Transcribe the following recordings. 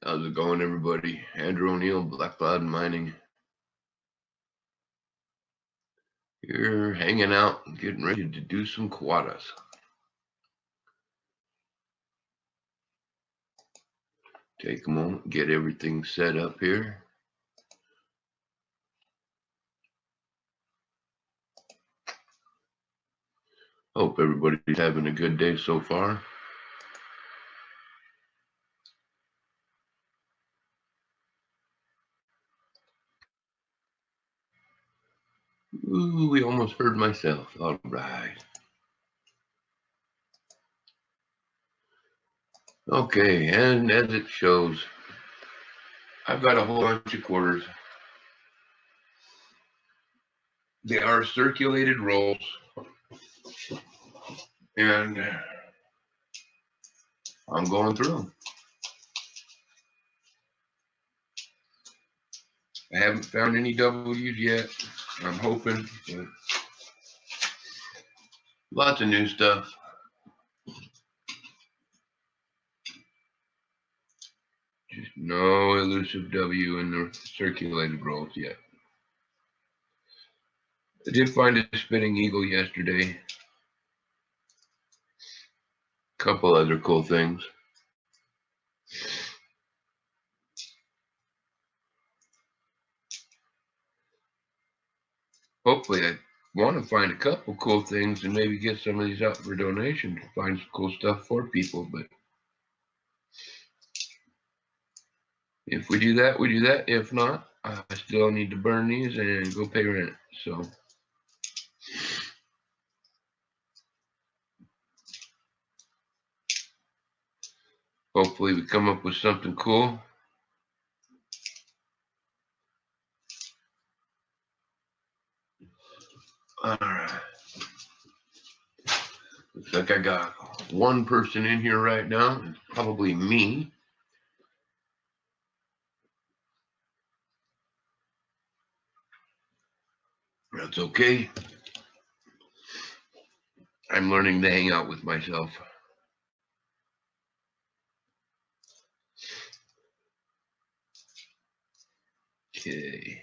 How's it going, everybody? Andrew O'Neill, Black Cloud Mining. Here, hanging out and getting ready to do some quadas. Take a moment, get everything set up here. Hope everybody's having a good day so far. Ooh, we almost heard myself. All right. Okay, and as it shows, I've got a whole bunch of quarters. They are circulated rolls, and I'm going through them. I haven't found any W's yet. I'm hoping, but lots of new stuff. Just no elusive W in the circulated rolls yet. I did find a spinning eagle yesterday. A couple other cool things. Hopefully, I want to find a couple cool things and maybe get some of these out for donation to find some cool stuff for people. But if we do that, we do that. If not, I still need to burn these and go pay rent. So hopefully we come up with something cool. All right. Looks like I got one person in here right now. It's probably me. That's okay. I'm learning to hang out with myself. Okay.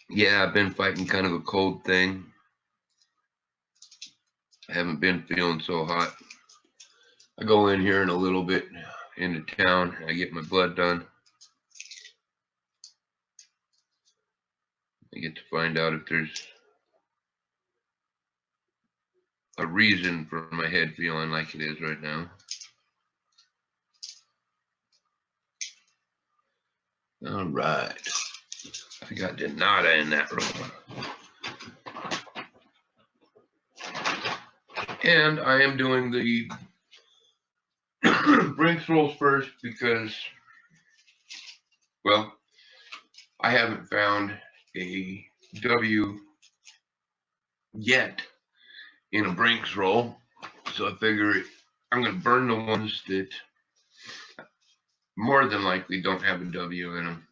Yeah, I've been fighting kind of a cold thing. I haven't been feeling so hot. I go in here in a little bit into town. I get my blood done. I get to find out if there's a reason for my head feeling like it is right now. All right. I got Denata in that room. And I am doing the Brinks rolls first because, well, I haven't found a W yet in a Brinks roll. So I figure I'm going to burn the ones that more than likely don't have a W in them,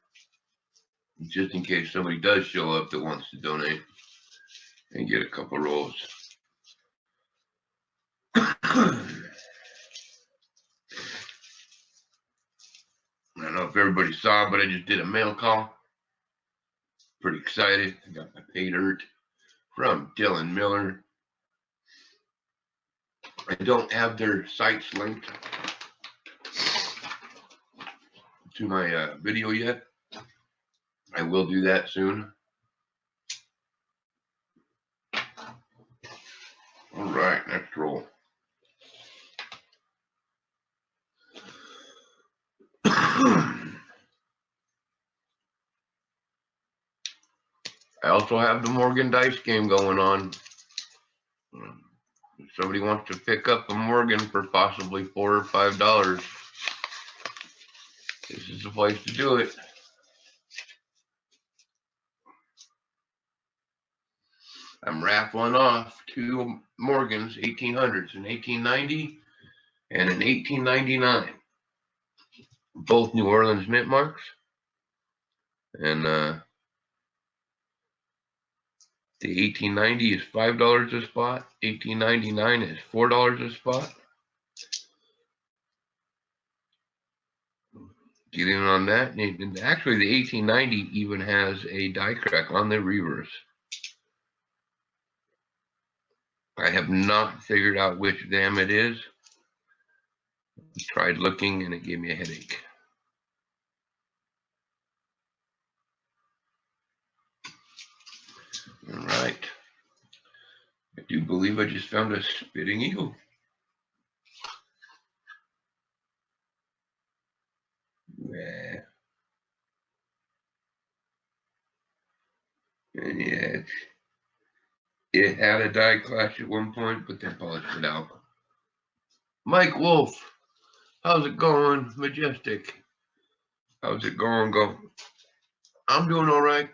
just in case somebody does show up that wants to donate and get a couple rolls. I don't know if everybody saw, but I just did a mail call. Pretty excited. I got my pay dirt from Dylan Miller. I don't have their sites linked to my video yet. I will do that soon. All right, next roll. I also have the Morgan dice game going on. If somebody wants to pick up a Morgan for possibly $4 or $5, this is the place to do it. I'm raffling off 2 Morgans, 1800s, an 1890 and an 1899. Both New Orleans mint marks. And The 1890 is $5 a spot. 1899 is $4 a spot. Get in on that. And actually, the 1890 even has a die crack on the reverse. I have not figured out which dam it is. I tried looking and it gave me a headache. All right. I do believe I just found a spitting eagle. Yeah. And yeah, it had a die clash at one point, but they polished it out. Mike Wolf, how's it going? Majestic. How's it going? I'm doing all right.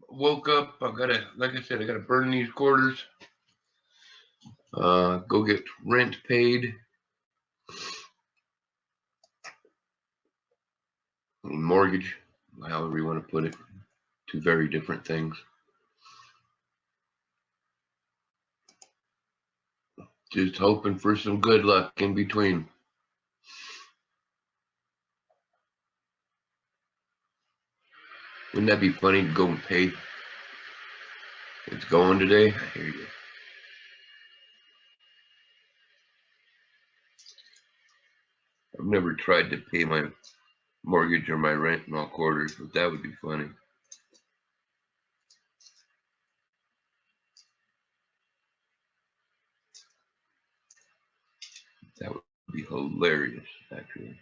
Woke up. I gotta, like I said, I gotta burn these quarters. Go get rent paid. Mortgage, however you want to put it. Two very different things. Just hoping for some good luck in between. Wouldn't that be funny to go and pay? It's going today. I hear you. I've never tried to pay my mortgage or my rent in all quarters, but that would be funny. That would be hilarious, actually.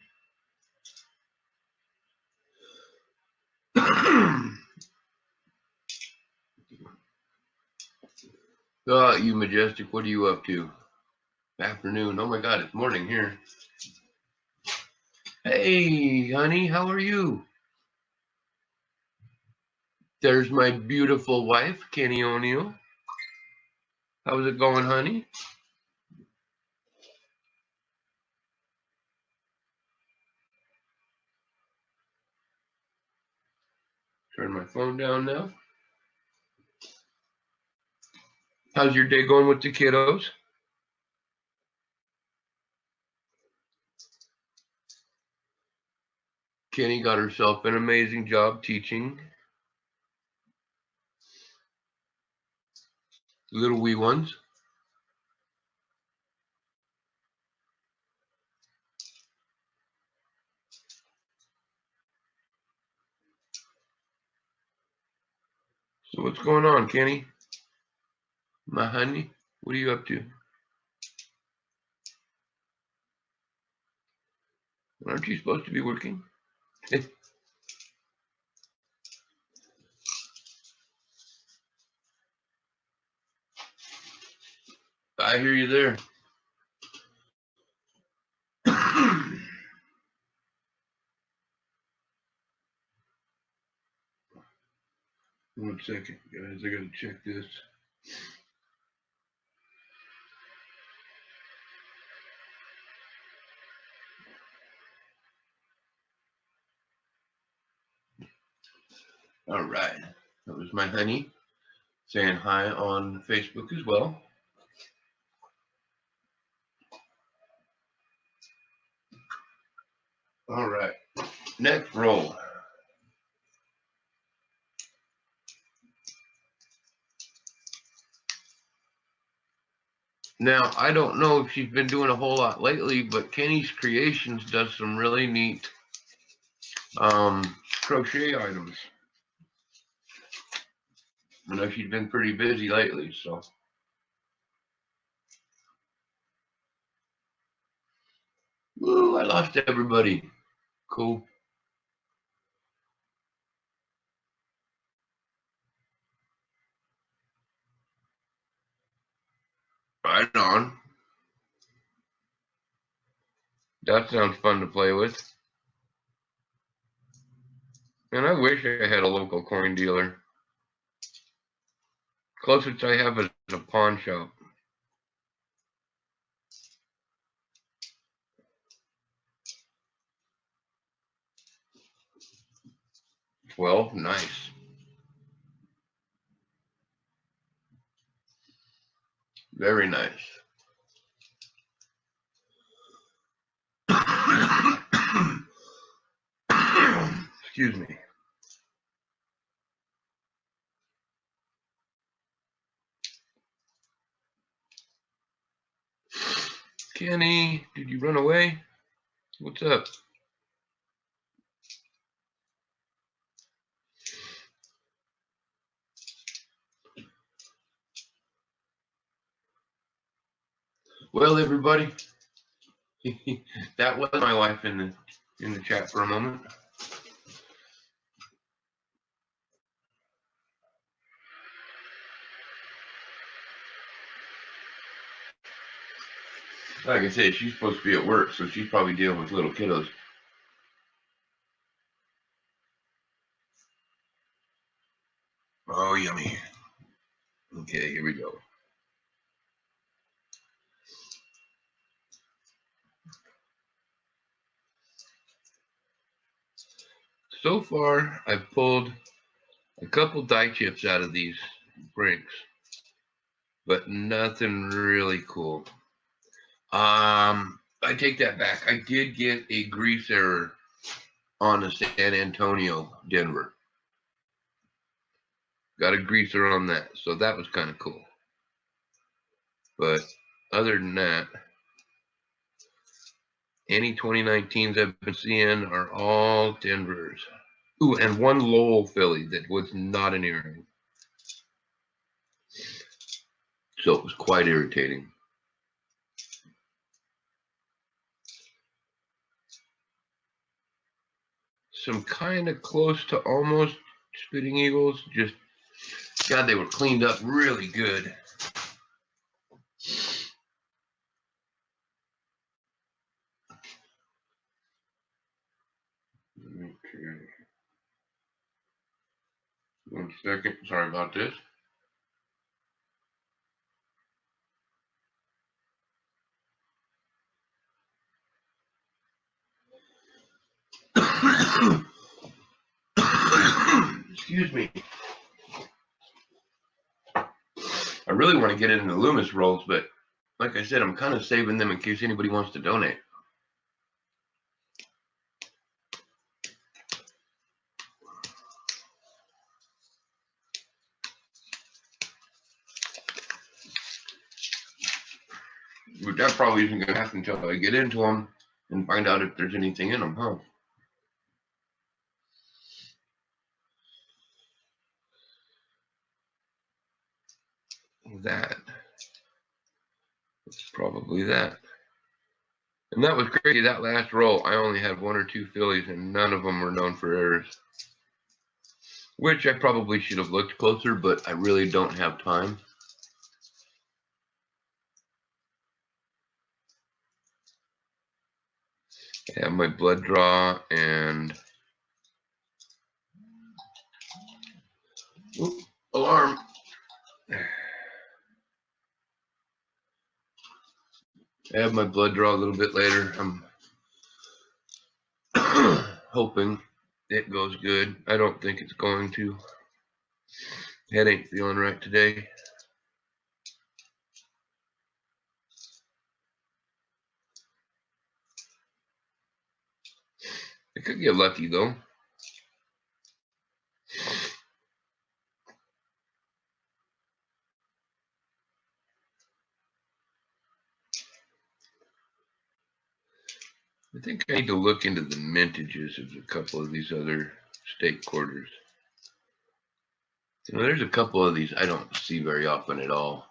Oh, you Majestic, what are you up to? Afternoon. Oh my God, it's morning here. Hey, honey, how are you? There's my beautiful wife, Kenny O'Neill. How's it going, honey? Turn my phone down now. How's your day going with the kiddos? Kenny got herself an amazing job teaching little wee ones. So what's going on, Kenny? My honey, what are you up to? Aren't you supposed to be working? I hear you there. 1 second, guys. I gotta check this. All right. That was my honey saying hi on Facebook as well. All right. Next roll. Now, I don't know if she's been doing a whole lot lately, but Kenny's Creations does some really neat crochet items. I know she's been pretty busy lately, so. Ooh, I lost everybody. Cool. Right on. That sounds fun to play with. And I wish I had a local coin dealer. Closest I have is a pawn shop. 12, nice. Very nice. Excuse me. Kenny, did you run away? What's up? Well, everybody, that was my wife in the chat for a moment. Like I said, she's supposed to be at work, so she's probably dealing with little kiddos. Oh, yummy. Okay, here we go. So far, I've pulled a couple die chips out of these Brinks, but nothing really cool. I take that back. I did get a grease error on the San Antonio, Denver. Got a greaser on that, so that was kind of cool. But other than that, any 2019s I've been seeing are all Denvers. Ooh, and one Lowell Philly that was not an earring. So it was quite irritating. Some kind of close to almost Spitting Eagles. Just, God, they were cleaned up really good. Okay. 1 second. Sorry about this. Excuse me. I really want to get into the Loomis rolls, but like I said, I'm kind of saving them in case anybody wants to donate. But that probably isn't going to happen until I get into them and find out if there's anything in them, huh? That. It's probably that. And that was crazy. That last roll, I only had 1 or 2 fillies, and none of them were known for errors. Which I probably should have looked closer, but I really don't have time. I have my blood draw and alarm. I have my blood draw a little bit later. I'm hoping it goes good. I don't think it's going to. Head ain't feeling right today. I could get lucky though. I think I need to look into the mintages of a couple of these other steak quarters. You know, there's a couple of these I don't see very often at all.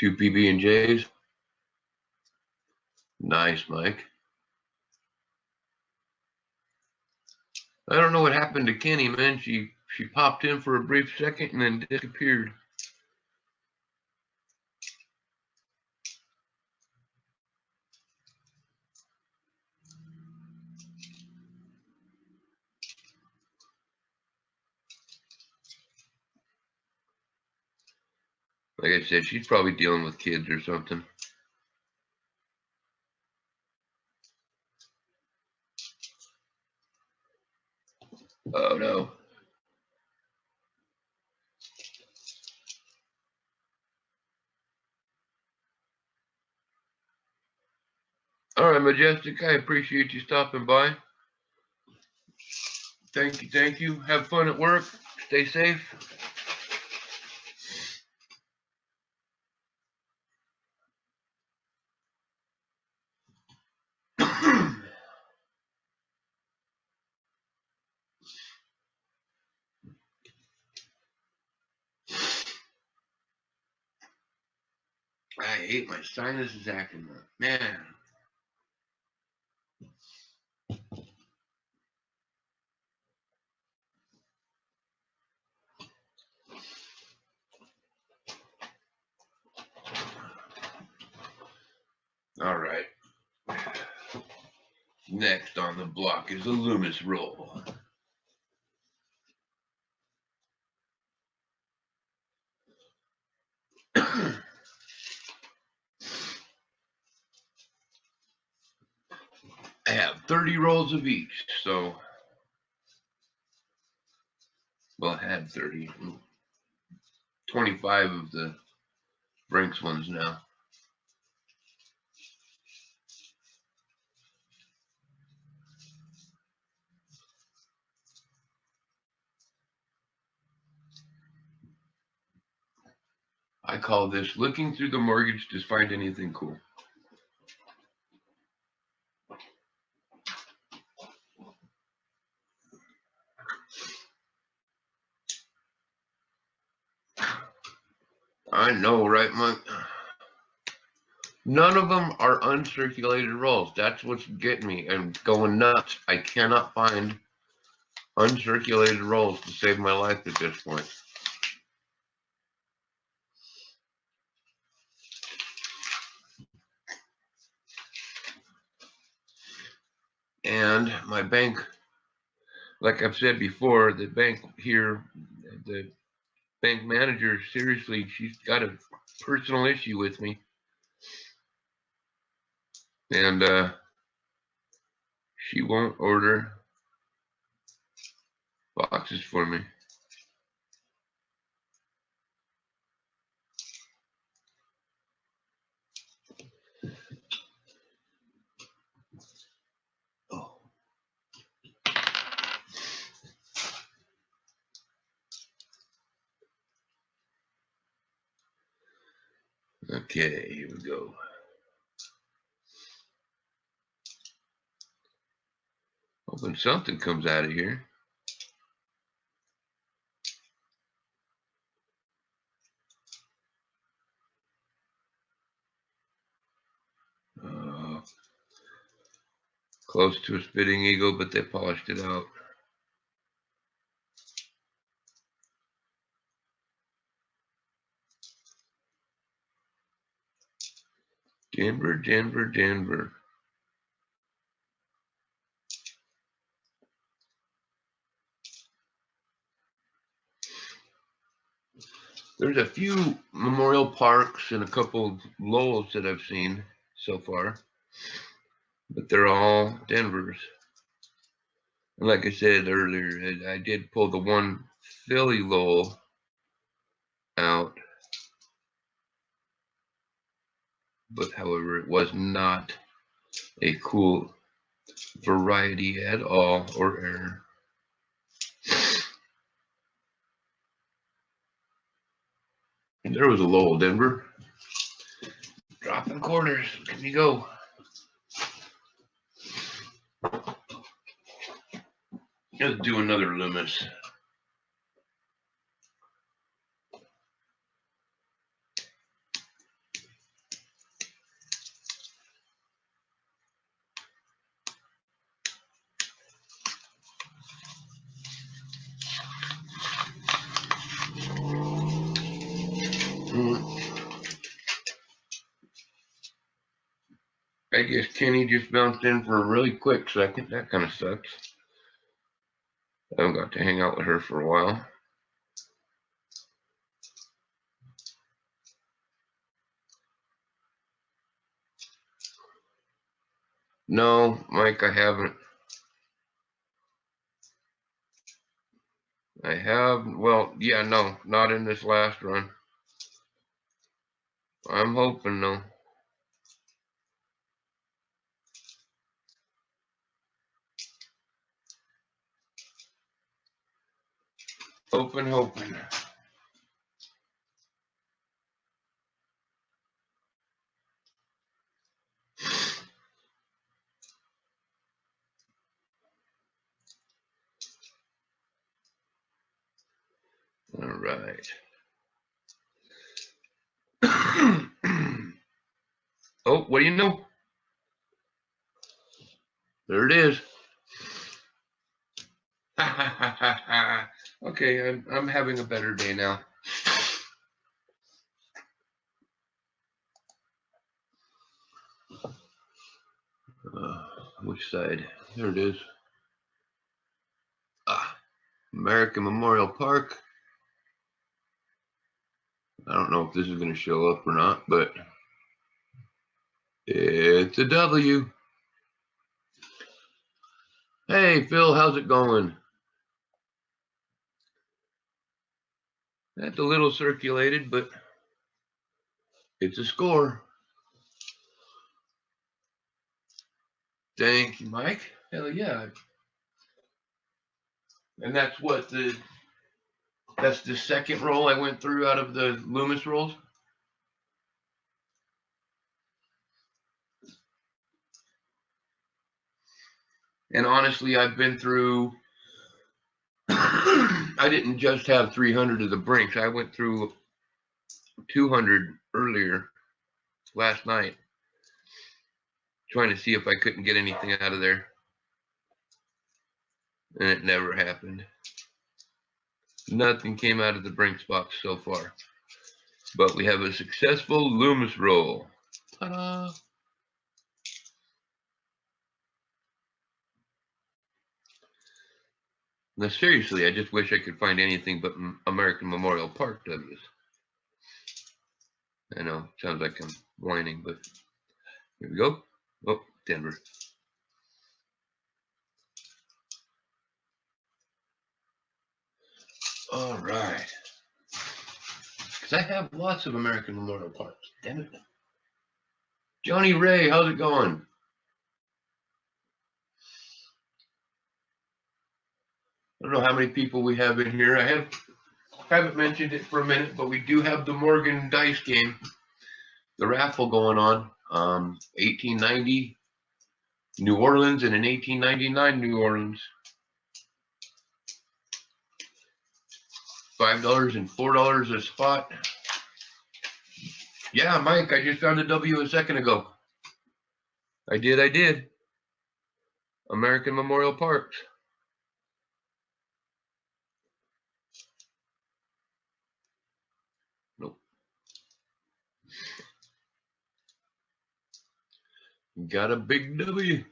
2 PB&Js. Nice, Mike. I don't know what happened to Kenny, man. She popped in for a brief second and then disappeared. Like I said, she's probably dealing with kids or something. Oh no. All right, Majestic, I appreciate you stopping by. Thank you, thank you. Have fun at work. Stay safe. I hate my sinuses acting up. Man. All right. Next on the block is a Loomis roll. I have 30 rolls of each, so, well, I had 30. 25 of the Brinks ones now. I call this looking through the mortgage to find anything cool. I know, right, Monk? None of them are uncirculated rolls. That's what's getting me and going nuts. I cannot find uncirculated rolls to save my life at this point. And my bank, like I've said before, the bank here, the bank manager, seriously, she's got a personal issue with me. And she won't order boxes for me. Oh. Okay, here we go. Hoping something comes out of here. Close to a spitting eagle, but they polished it out. Denver, Denver, Denver. There's a few Memorial Parks and a couple Lowells that I've seen so far, but they're all Denvers. And like I said earlier, I did pull the one Philly Lowell out, but however, it was not a cool variety at all or error. And there was a Lowell, Denver. Dropping quarters. Can you go? Let's do another Loomis. I guess Kenny just bounced in for a really quick second. That kind of sucks. I haven't got to hang out with her for a while. No, Mike, I haven't. I have, well, yeah, no, not in this last run. I'm hoping, though. Hoping. All right. Oh, what do you know? There it is. Okay, I'm having a better day now. Which side? There it is. American Memorial Park. I don't know if this is going to show up or not, but it's a W. Hey, Phil, how's it going? That's a little circulated, but it's a score. Thank you, Mike. Hell yeah. And that's what that's the second roll I went through out of the Loomis rolls. And honestly, I've been through, I didn't just have 300 of the Brinks. I went through 200 earlier last night, trying to see if I couldn't get anything out of there. And it never happened. Nothing came out of the Brinks box so far. But we have a successful Loomis roll. Ta-da! Now, seriously, I just wish I could find anything but American Memorial Park W's. I know, sounds like I'm whining, but here we go. Oh, Denver. All right. Because I have lots of American Memorial Parks. Damn it. Johnny Ray, how's it going? I don't know how many people we have in here. I haven't mentioned it for a minute, but we do have the Morgan dice game, the raffle going on. 1890 New Orleans and an 1899 New Orleans. $5 and $4 a spot. Yeah, Mike, I just found a W a second ago. I did. American Memorial Parks. Nope. Got a big W.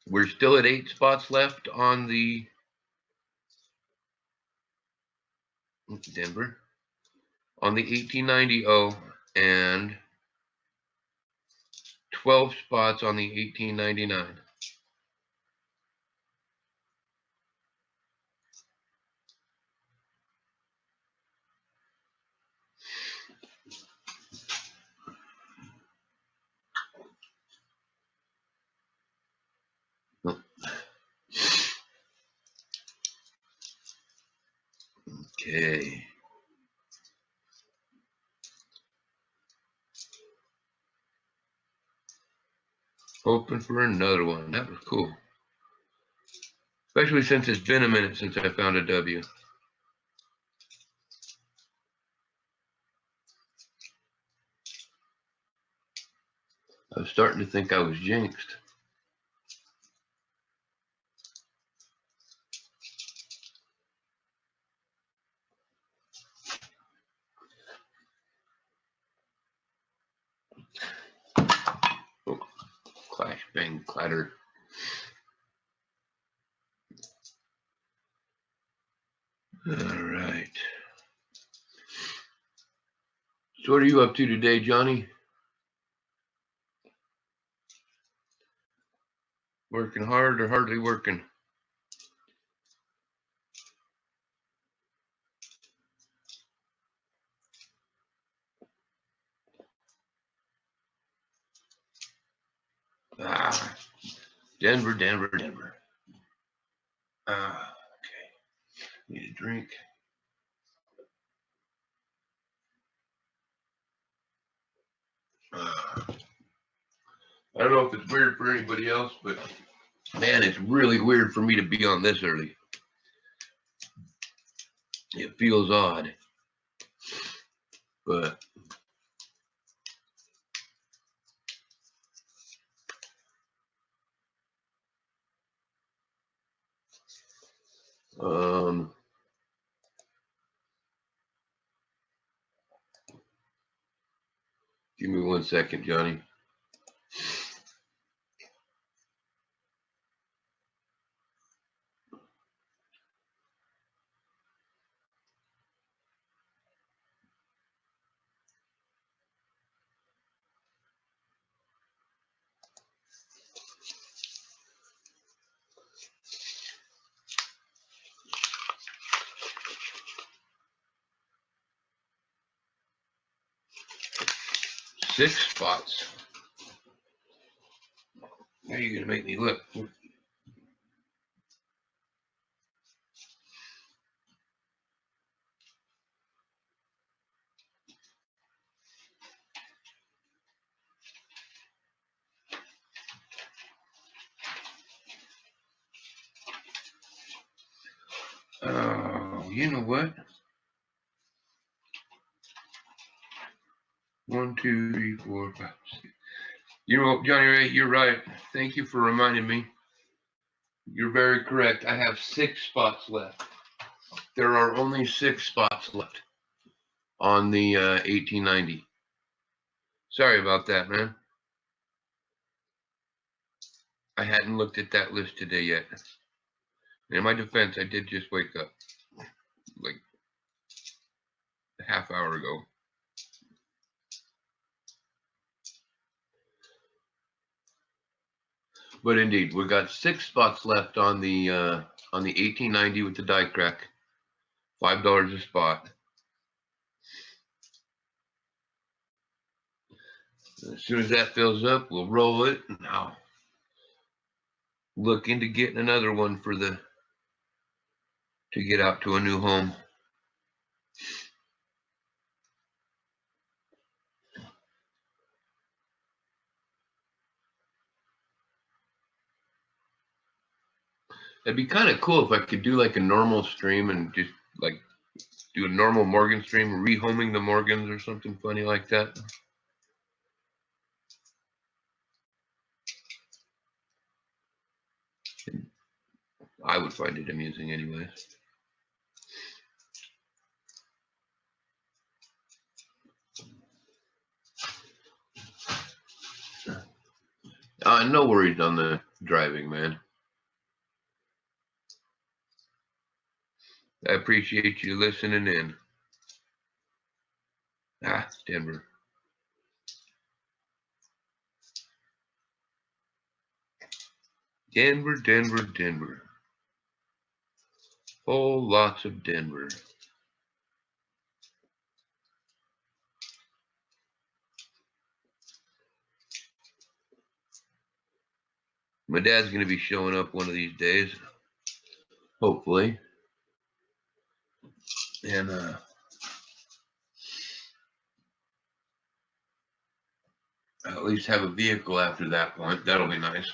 We're still at 8 spots left on the Denver. On the 1890 O and 12 spots on the 1899. Okay. Hoping for another one. That was cool. Especially since it's been a minute since I found a W. I was starting to think I was jinxed. Oh, clash, bang, clatter. All right. So what are you up to today, Johnny? Working hard or hardly working? Denver, Denver, Denver. Okay. Need a drink. I don't know if it's weird for anybody else, but man, it's really weird for me to be on this early. It feels odd, but give me 1 second, Johnny. Six spots. Now you're gonna make me look. Oh, you know what? 1, 2, 3, 4, 5, 6. You know, Johnny Ray, you're right. Thank you for reminding me. You're very correct. I have 6 spots left. There are only 6 spots left on the 1890. Sorry about that, man. I hadn't looked at that list today yet. And in my defense, I did just wake up like a half hour ago. But indeed, we've got 6 spots left on the 1890 with the die crack. $5 a spot. As soon as that fills up, we'll roll it, and I'll look into getting another one for to get out to a new home. It'd be kind of cool if I could do like a normal stream and just like do a normal Morgan stream, rehoming the Morgans or something funny like that. I would find it amusing anyways. No worries on the driving, man. I appreciate you listening in. Denver. Denver, Denver, Denver. Whole lots of Denver. My dad's going to be showing up one of these days, hopefully. And at least have a vehicle after that point. That'll be nice.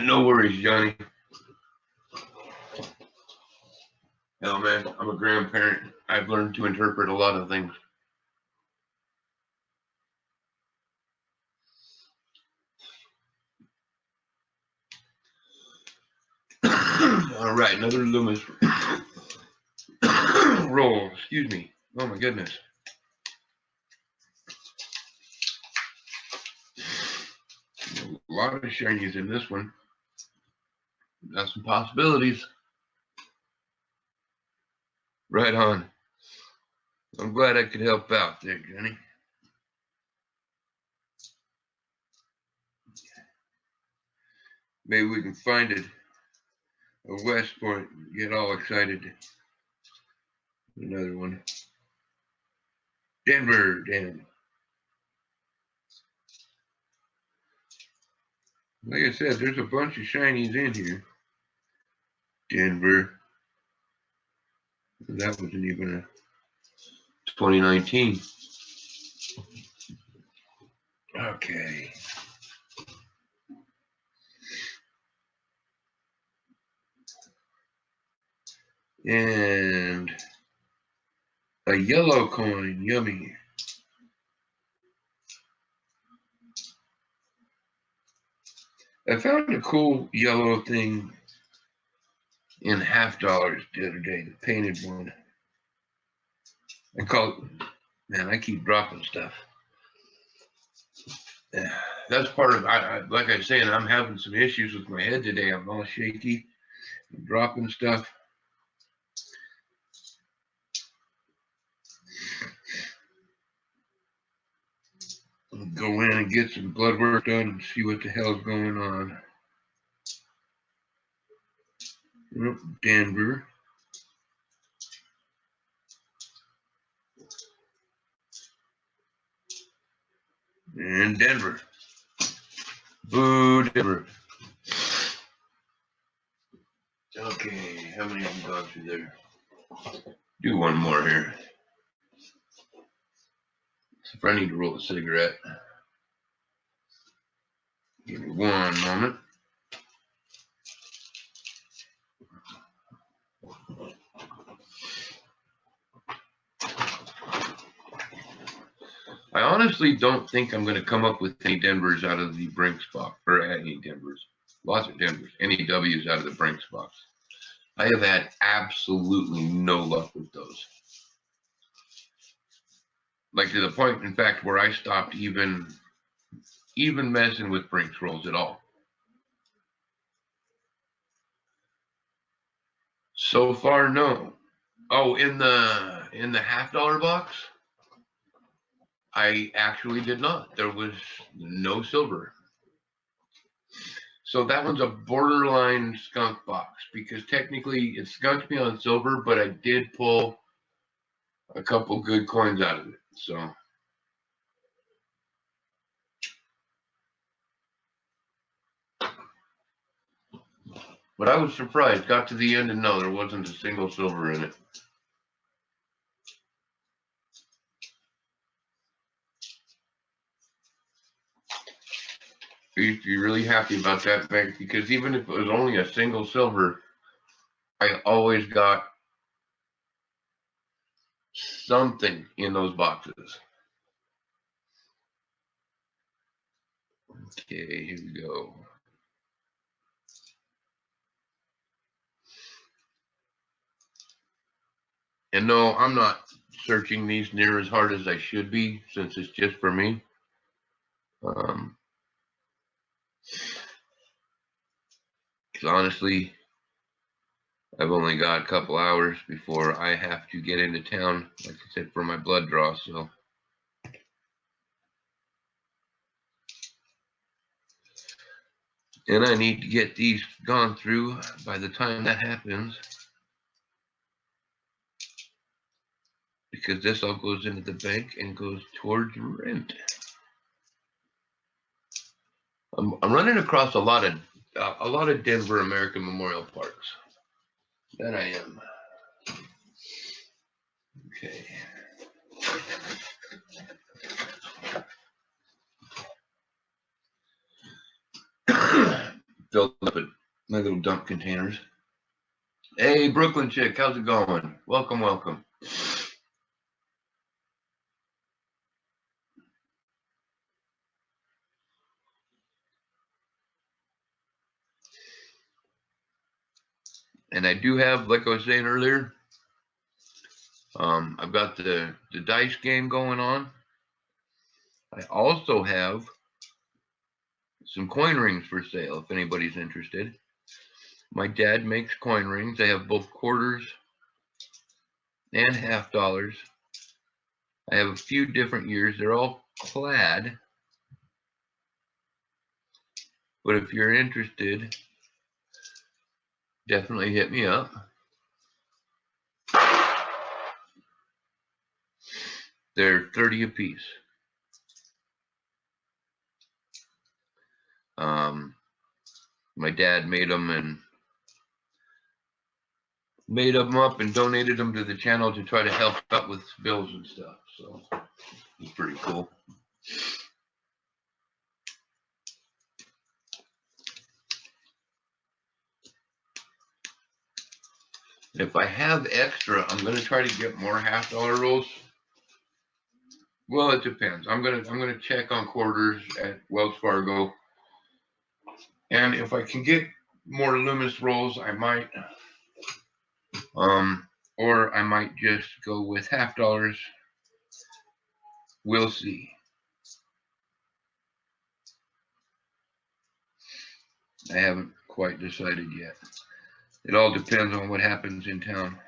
No worries, Johnny. Hell, man, I'm a grandparent. I've learned to interpret a lot of things. All right, another Loomis roll. Excuse me. Oh, my goodness. A lot of shinies in this one. Got some possibilities. Right on. I'm glad I could help out there, Johnny. Maybe we can find it. A West Point, get all excited. Another one. Denver, damn. Like I said, there's a bunch of shinies in here. Denver. That wasn't even a 2019. Okay. And a yellow coin, yummy. I found a cool yellow thing in $50 the other day, the painted one. I call it, man, I keep dropping stuff. That's part of, like I was saying, I'm having some issues with my head today. I'm all shaky, I'm dropping stuff. I'll go in and get some blood work done and see what the hell's going on. Denver. And Denver. Boo, Denver. Okay, how many of them gone through there? Do one more here. If I need to roll a cigarette, give me one moment. I honestly don't think I'm going to come up with any Denvers out of the Brinks box, or any Denvers. Lots of Denvers. Any W's out of the Brinks box. I have had absolutely no luck with those. Like to the point, in fact, where I stopped even messing with Brinks rolls at all. So far, no. Oh, in the $50 box, I actually did not. There was no silver. So that one's a borderline skunk box because technically it skunked me on silver, but I did pull a couple good coins out of it. So but I was surprised. Got to the end and no, there wasn't a single silver in it. I used to be really happy about that bank because even if it was only a single silver, I always got something in those boxes. Okay, here we go. And no, I'm not searching these near as hard as I should be since it's just for me. Because honestly, I've only got a couple hours before I have to get into town, like I said, for my blood draw. So, and I need to get these gone through by the time that happens, because this all goes into the bank and goes towards rent. I'm running across a lot of Denver American Memorial Parks. That I am. Okay. Filled up at my little dump containers. Hey, Brooklyn chick, how's it going? Welcome, welcome. And I do have, like I was saying earlier, I've got the dice game going on. I also have some coin rings for sale if anybody's interested. My dad makes coin rings. I have both quarters and $50. I have a few different years. They're all clad. But if you're interested, definitely hit me up. They're 30 a piece. My dad made them up and donated them to the channel to try to help out with bills and stuff. So it's pretty cool. If I have extra, I'm gonna try to get more $half rolls. Well, it depends. I'm gonna check on quarters at Wells Fargo, and if I can get more Loomis rolls, I might. Or I might just go with $half. We'll see. I haven't quite decided yet. It all depends on what happens in town.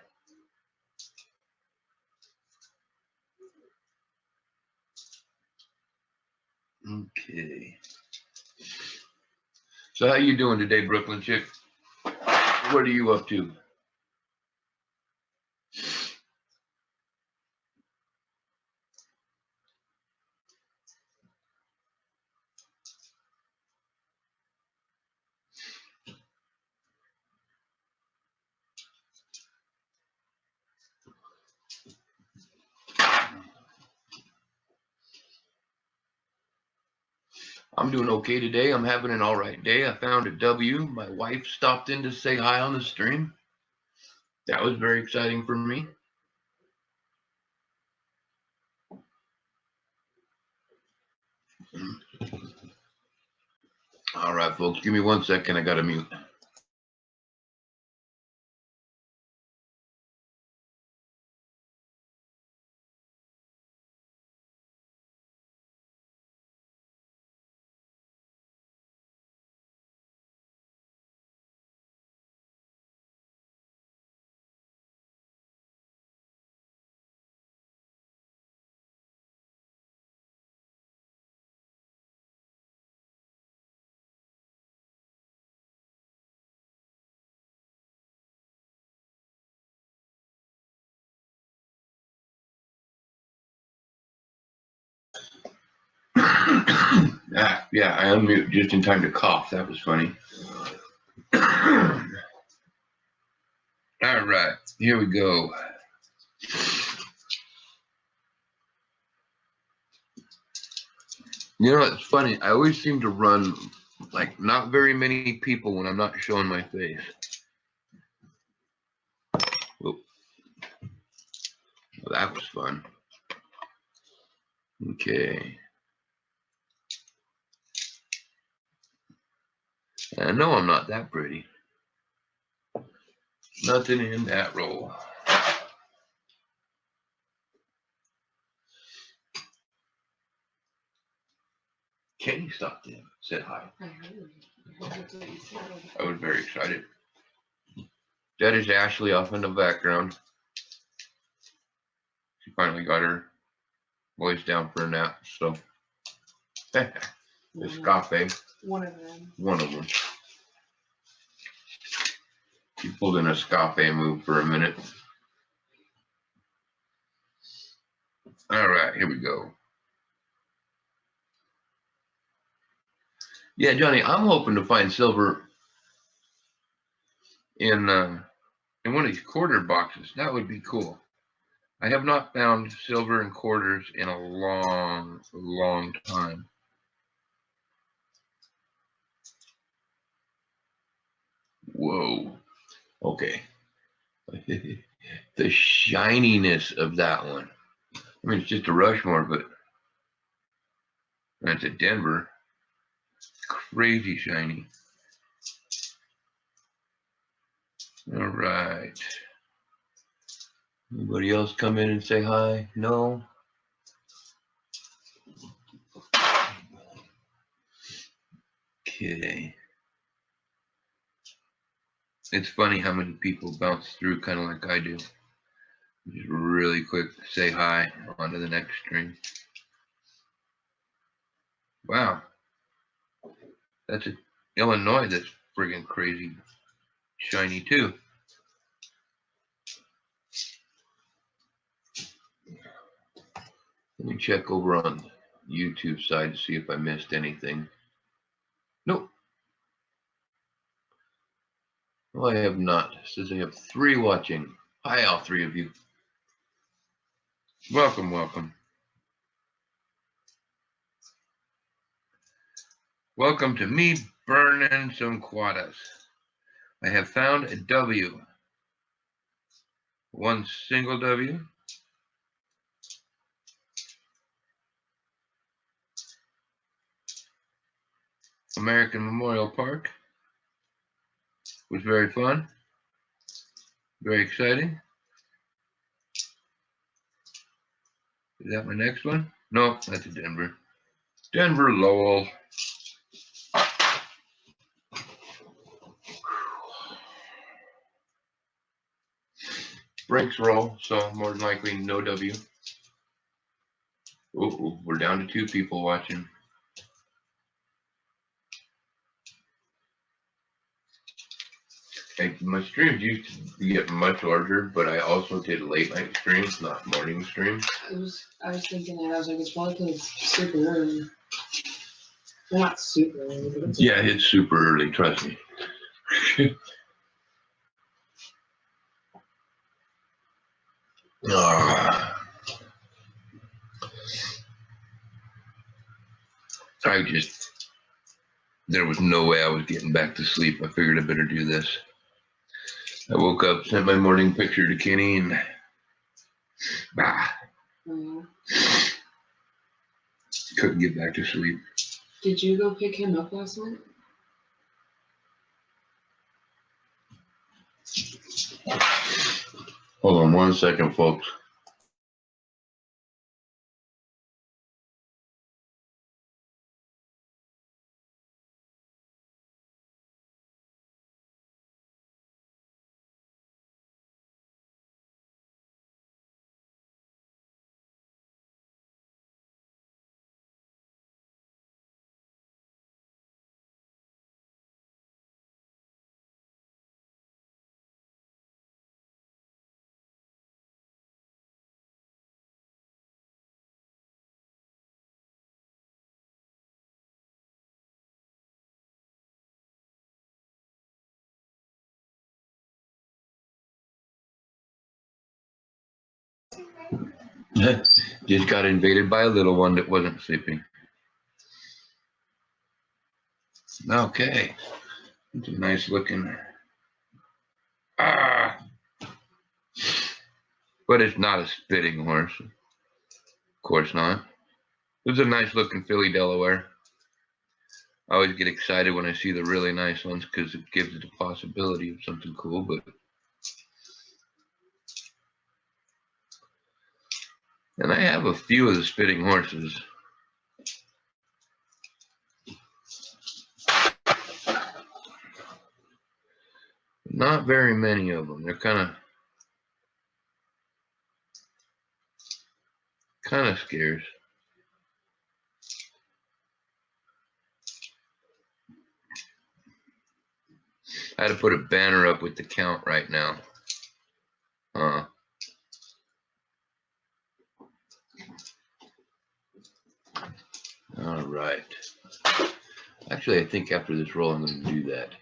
Okay. So how you doing today, Brooklyn chick? What are you up to? I'm doing okay today. I'm having an all right day. I found a W. My wife stopped in to say hi on the stream. That was very exciting for me. All right, folks, give me 1 second. I got to mute. Yeah, I unmuted just in time to cough. That was funny. All right, here we go. You know, it's funny. I always seem to run like not very many people when I'm not showing my face. Well, that was fun. Okay. I know I'm not that pretty. Nothing in that roll. Kenny stopped in, said hi. I was very excited. That is Ashley off in the background. She finally got her voice down for a nap, so. It's cafe. One of them. One of them. She pulled in a cafe move for a minute. All right, here we go. Yeah, Johnny, I'm hoping to find silver in one of these quarter boxes. That would be cool. I have not found silver and quarters in a long, long time. Whoa. Okay. The shininess of that one. I mean, it's just a Rushmore, but that's a Denver. Crazy shiny. All right. Anybody else come in and say hi? No? Okay. It's funny how many people bounce through kind of like I do. Just really quick, say hi, on to the next string. Wow. That's a Illinois that's friggin' crazy shiny too. Let me check over on the YouTube side to see if I missed anything. Nope. Well, I have not. It says I have 3 watching. Hi, all 3 of you. Welcome, welcome. Welcome to me burning some quadas. I have found a W. 1 single W. American Memorial Park. Was very fun. Very exciting. Is that my next one? No, that's a Denver. Denver Lowell. Brinks roll, so more than likely no W. Ooh, we're down to 2 people watching. My streams used to get much larger, but I also did late night streams, not morning streams. I was thinking that. I was like, it's probably because it's super early. Well, not super early, but it's yeah, it's super early, trust me. There was no way I was getting back to sleep. I figured I better do this. I woke up, sent my morning picture to Kenny, and couldn't get back to sleep. Did you go pick him up last night? Hold on 1 second, folks. Just got invaded by a little one that wasn't sleeping. Okay. It's a nice looking. But it's not a spitting horse. Of course not. It's a nice looking filly Delaware. I always get excited when I see the really nice ones because it gives it the possibility of something cool, but and I have a few of the spitting horses. Not very many of them. They're kind of scarce. I had to put a banner up with the count right now. All right. Actually, I think after this roll, I'm going to do that.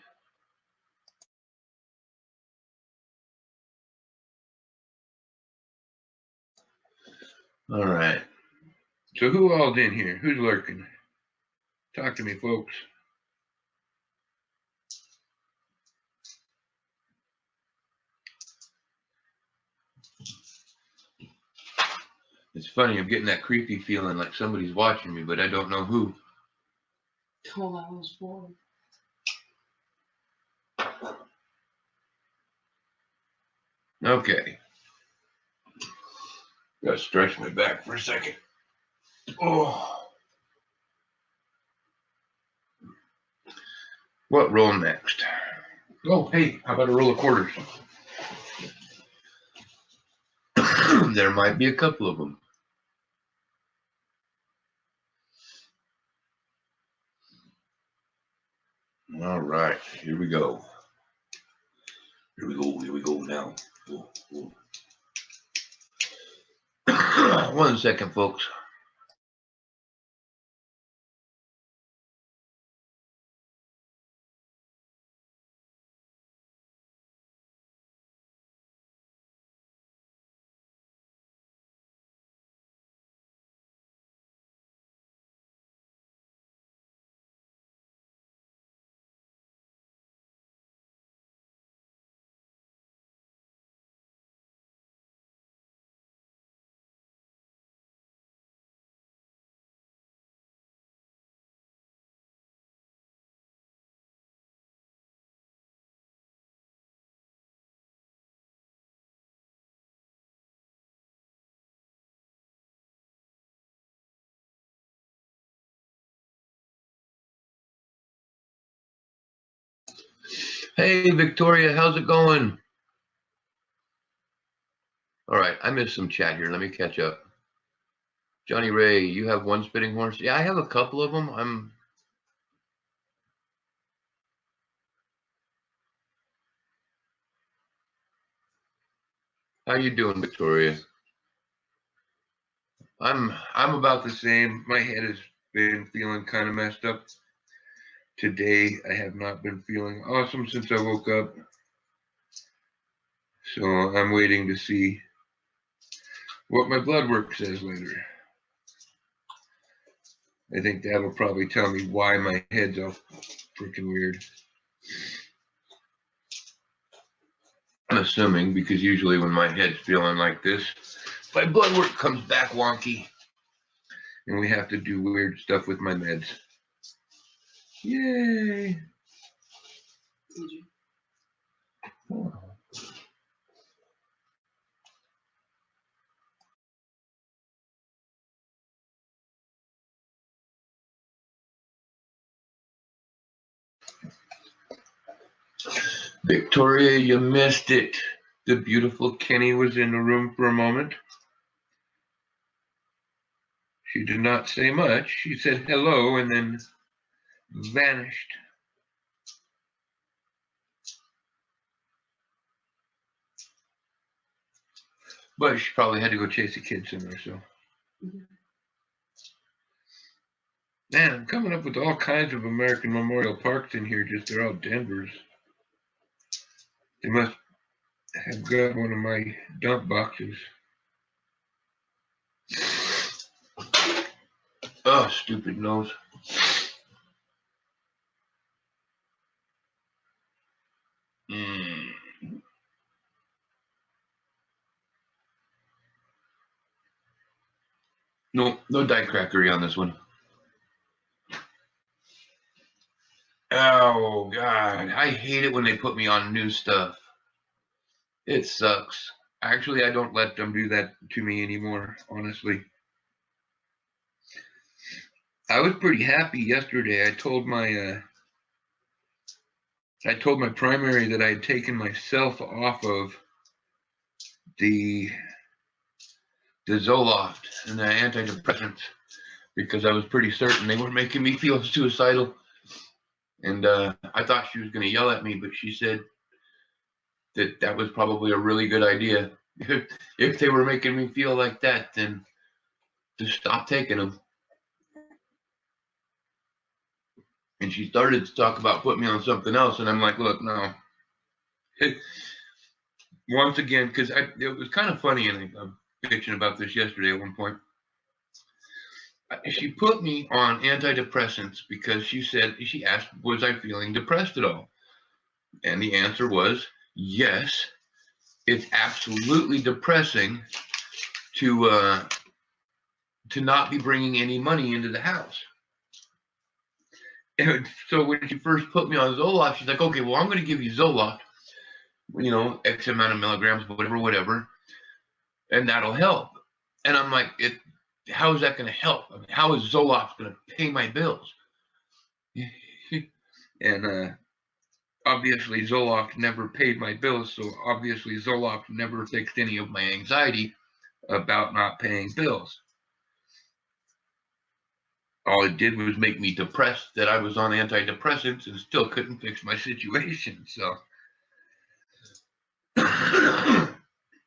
All right. So who all's in here? Who's lurking? Talk to me, folks. It's funny, I'm getting that creepy feeling like somebody's watching me, but I don't know who. Oh, that was boring. Okay. Gotta stretch my back for a second. Oh. What roll next? Oh, hey, how about a roll of quarters? There might be a couple of them. All right, here we go. Here we go now. Oh. 1 second, folks. Hey, Victoria, how's it going? All right, I missed some chat here. Let me catch up. Johnny Ray, you have one spitting horse? Yeah, I have a couple of them. How you doing, Victoria? I'm about the same. My head has been feeling kind of messed up today. I have not been feeling awesome since I woke up. So I'm waiting to see what my blood work says later. I think that'll probably tell me why my head's all freaking weird. I'm assuming because usually when my head's feeling like this, my blood work comes back wonky. And we have to do weird stuff with my meds. Yay! Oh. Victoria, you missed it. The beautiful Kenny was in the room for a moment. She did not say much. She said hello and then vanished. But she probably had to go chase the kids somewhere, so. Man, I'm coming up with all kinds of American Memorial Parks in here, just they're all Denver's. They must have got one of my dump boxes. Oh, stupid nose. No Diet Crackery on this one. Oh, God. I hate it when they put me on new stuff. It sucks. Actually, I don't let them do that to me anymore, honestly. I was pretty happy yesterday. I told my primary that I had taken myself off of the Zoloft and the antidepressants because I was pretty certain they were making me feel suicidal. And I thought she was going to yell at me, but she said that was probably a really good idea. If they were making me feel like that, then just stop taking them. And she started to talk about putting me on something else, and I'm like, look, no. Once again, because it was kind of funny, and I'm bitching about this yesterday at one point. She put me on antidepressants because she asked, was I feeling depressed at all? And the answer was yes. It's absolutely depressing to not be bringing any money into the house. And so when she first put me on Zoloft, she's like, okay, well, I'm going to give you Zoloft, X amount of milligrams, whatever, and that'll help. And I'm like, how is that going to help? I mean, how is Zoloft going to pay my bills? And obviously Zoloft never paid my bills, so obviously Zoloft never fixed any of my anxiety about not paying bills. All it did was make me depressed that I was on antidepressants and still couldn't fix my situation. So,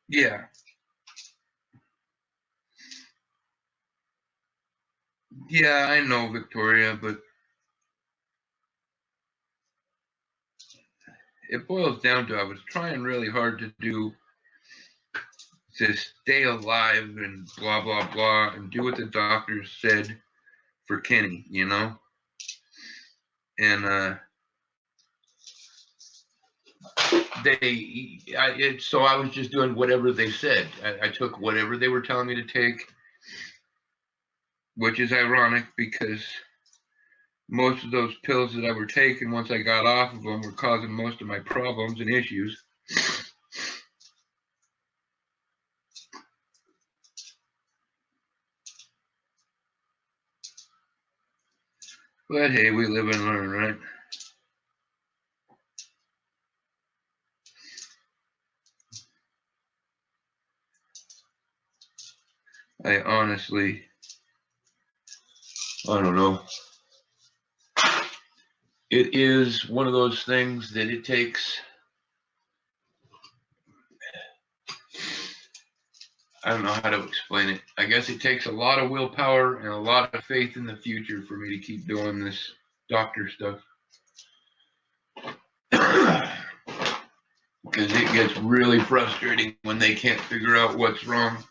yeah. Yeah, I know, Victoria, but it boils down to I was trying really hard to stay alive and blah, blah, blah, and do what the doctors said for Kenny, And so I was just doing whatever they said. I took whatever they were telling me to take, which is ironic because most of those pills that I were taking once I got off of them were causing most of my problems and issues. But hey, we live and learn, right? I honestly, I don't know. It is one of those things that it takes, I don't know how to explain it. I guess it takes a lot of willpower and a lot of faith in the future for me to keep doing this doctor stuff. Because it gets really frustrating when they can't figure out what's wrong.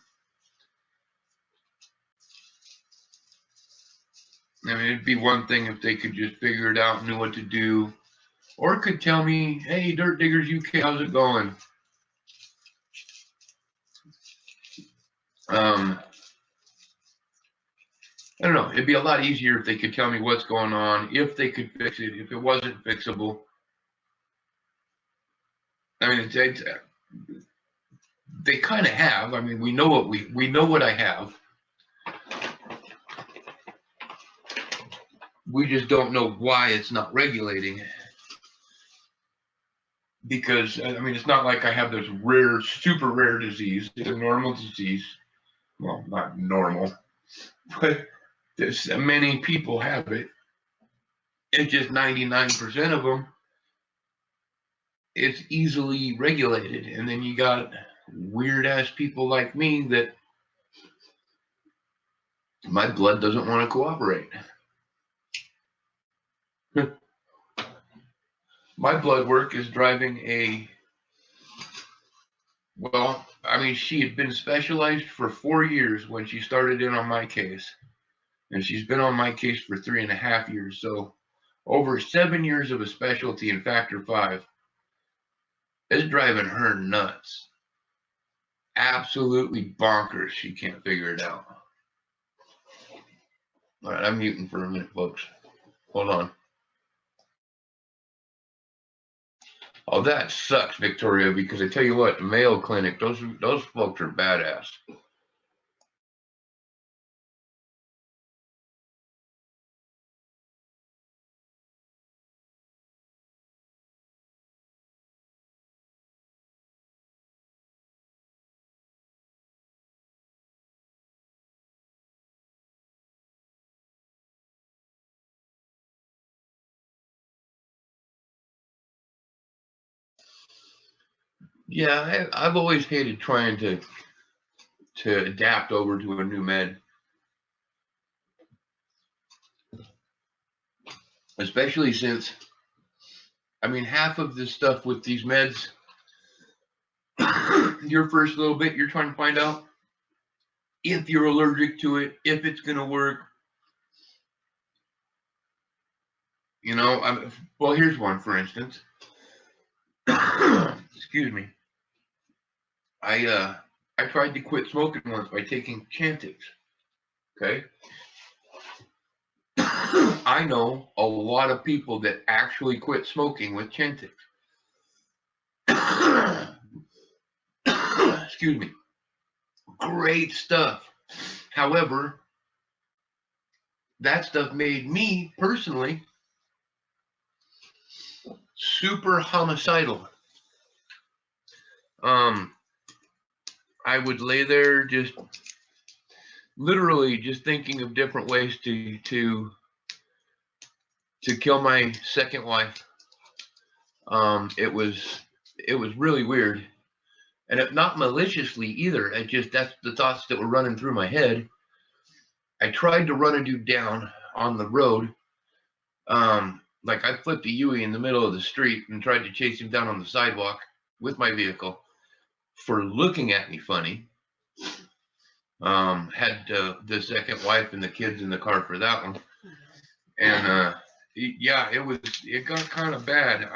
I mean, it'd be one thing if they could just figure it out and knew what to do. Or could tell me, hey, Dirt Diggers UK, how's it going? I don't know. It'd be a lot easier if they could tell me what's going on, if they could fix it, if it wasn't fixable. I mean, they kind of have. I mean, we know what I have. We just don't know why it's not regulating. Because, I mean, it's not like I have this rare, super rare disease. It's a normal disease. Well, not normal, but many people have it. It's just 99% of them, it's easily regulated. And then you got weird-ass people like me that my blood doesn't want to cooperate. My blood work is driving well, I mean, she had been specialized for 4 years when she started in on my case. And she's been on my case for 3.5 years. So over 7 years of a specialty in Factor 5 is driving her nuts. Absolutely bonkers. She can't figure it out. All right, I'm muting for a minute, folks. Hold on. Oh, that sucks, Victoria, because I tell you what, the Mayo Clinic, those folks are badass. Yeah, I've always hated trying to adapt over to a new med. Especially since, I mean, half of the stuff with these meds, your first little bit, you're trying to find out if you're allergic to it, if it's going to work. You know, well, here's one, for instance. Excuse me. I tried to quit smoking once by taking Chantix. Okay. I know a lot of people that actually quit smoking with Chantix. Excuse me. Great stuff. However, that stuff made me personally super homicidal. I would lay there just literally just thinking of different ways to kill my second wife. It was really weird, and not maliciously either. That's the thoughts that were running through my head. I tried to run a dude down on the road. Like I flipped a Yui in the middle of the street and tried to chase him down on the sidewalk with my vehicle for looking at me funny. Had the second wife and the kids in the car for that one. And yeah, it got kind of bad.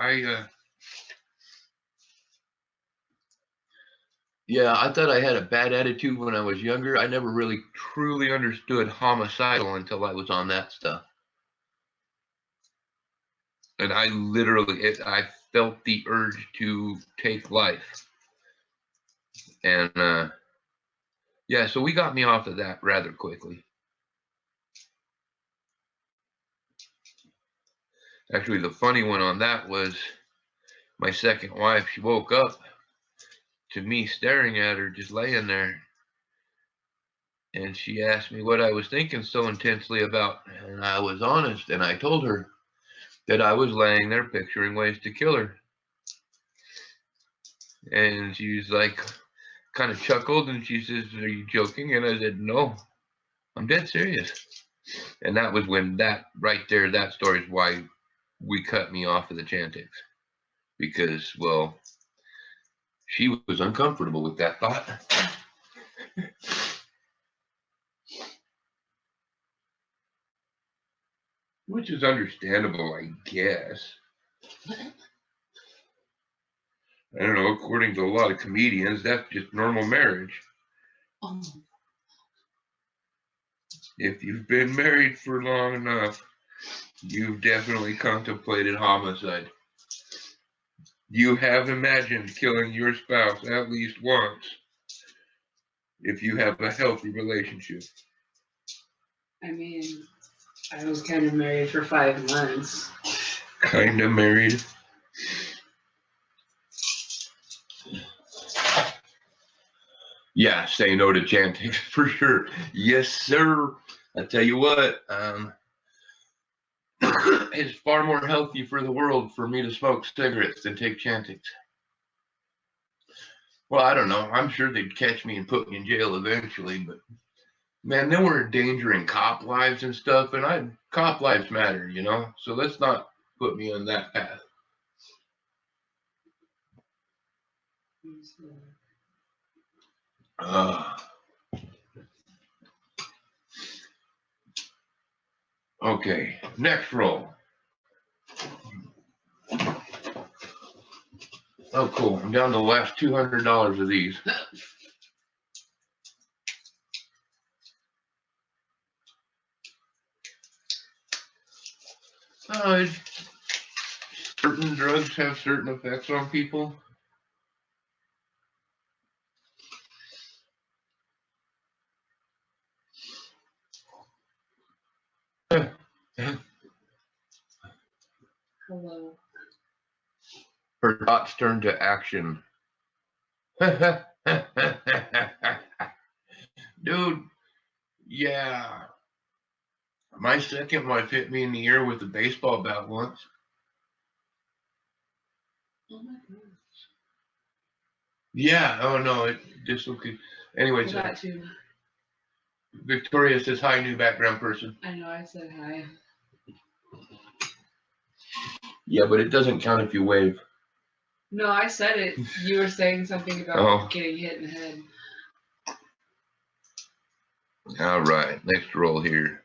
Yeah, I thought I had a bad attitude when I was younger. I never really truly understood homicidal until I was on that stuff. And I literally, I felt the urge to take life. And yeah, so we got me off of that rather quickly. Actually, the funny one on that was my second wife. She woke up to me staring at her, just laying there. And she asked me what I was thinking so intensely about, and I was honest, and I told her that I was laying there picturing ways to kill her. And she was like, kind of chuckled, and she says, "Are you joking?" And I said, "No, I'm dead serious." And that was when that right there, that story is why we cut me off of the Chantix. Because, well, she was uncomfortable with that thought. Which is understandable, I guess. I don't know, according to a lot of comedians, that's just normal marriage. If you've been married for long enough, you've definitely contemplated homicide. You have imagined killing your spouse at least once if you have a healthy relationship. I mean, I was kind of married for 5 months. Kind of married. Yeah, say no to Chantix for sure. Yes, sir. I tell you what, it's far more healthy for the world for me to smoke cigarettes than take Chantix. Well, I don't know. I'm sure they'd catch me and put me in jail eventually, but man, then we're endangering cop lives and stuff, and cop lives matter, you know? So let's not put me on that path. Okay, next roll. Oh, cool. I'm down to the last $200 of these. Certain drugs have certain effects on people. Hello. Her thoughts turn to action. Dude, yeah. My second wife hit me in the ear with a baseball bat once. Oh my gosh. Yeah, oh no, it dislocated. Anyways, That too. Victoria says hi, new background person. I know, I said hi. Yeah, but it doesn't count if you wave. No, I said it. You were saying something about getting hit in the head. All right, next roll here.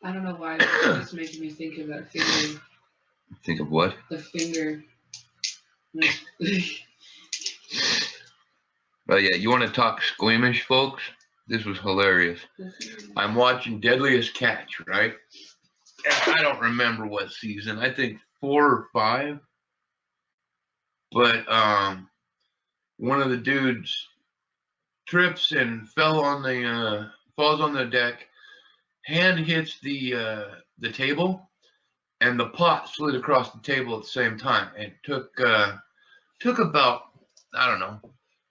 I don't know why, but it's just making me think of that finger. Think of what? The finger. Oh yeah, you want to talk squeamish, folks? This was hilarious. I'm watching Deadliest Catch, right? I don't remember what season. I think 4 or 5. But one of the dudes trips and falls on the deck. Hand hits the table, and the pot slid across the table at the same time. It took about, I don't know,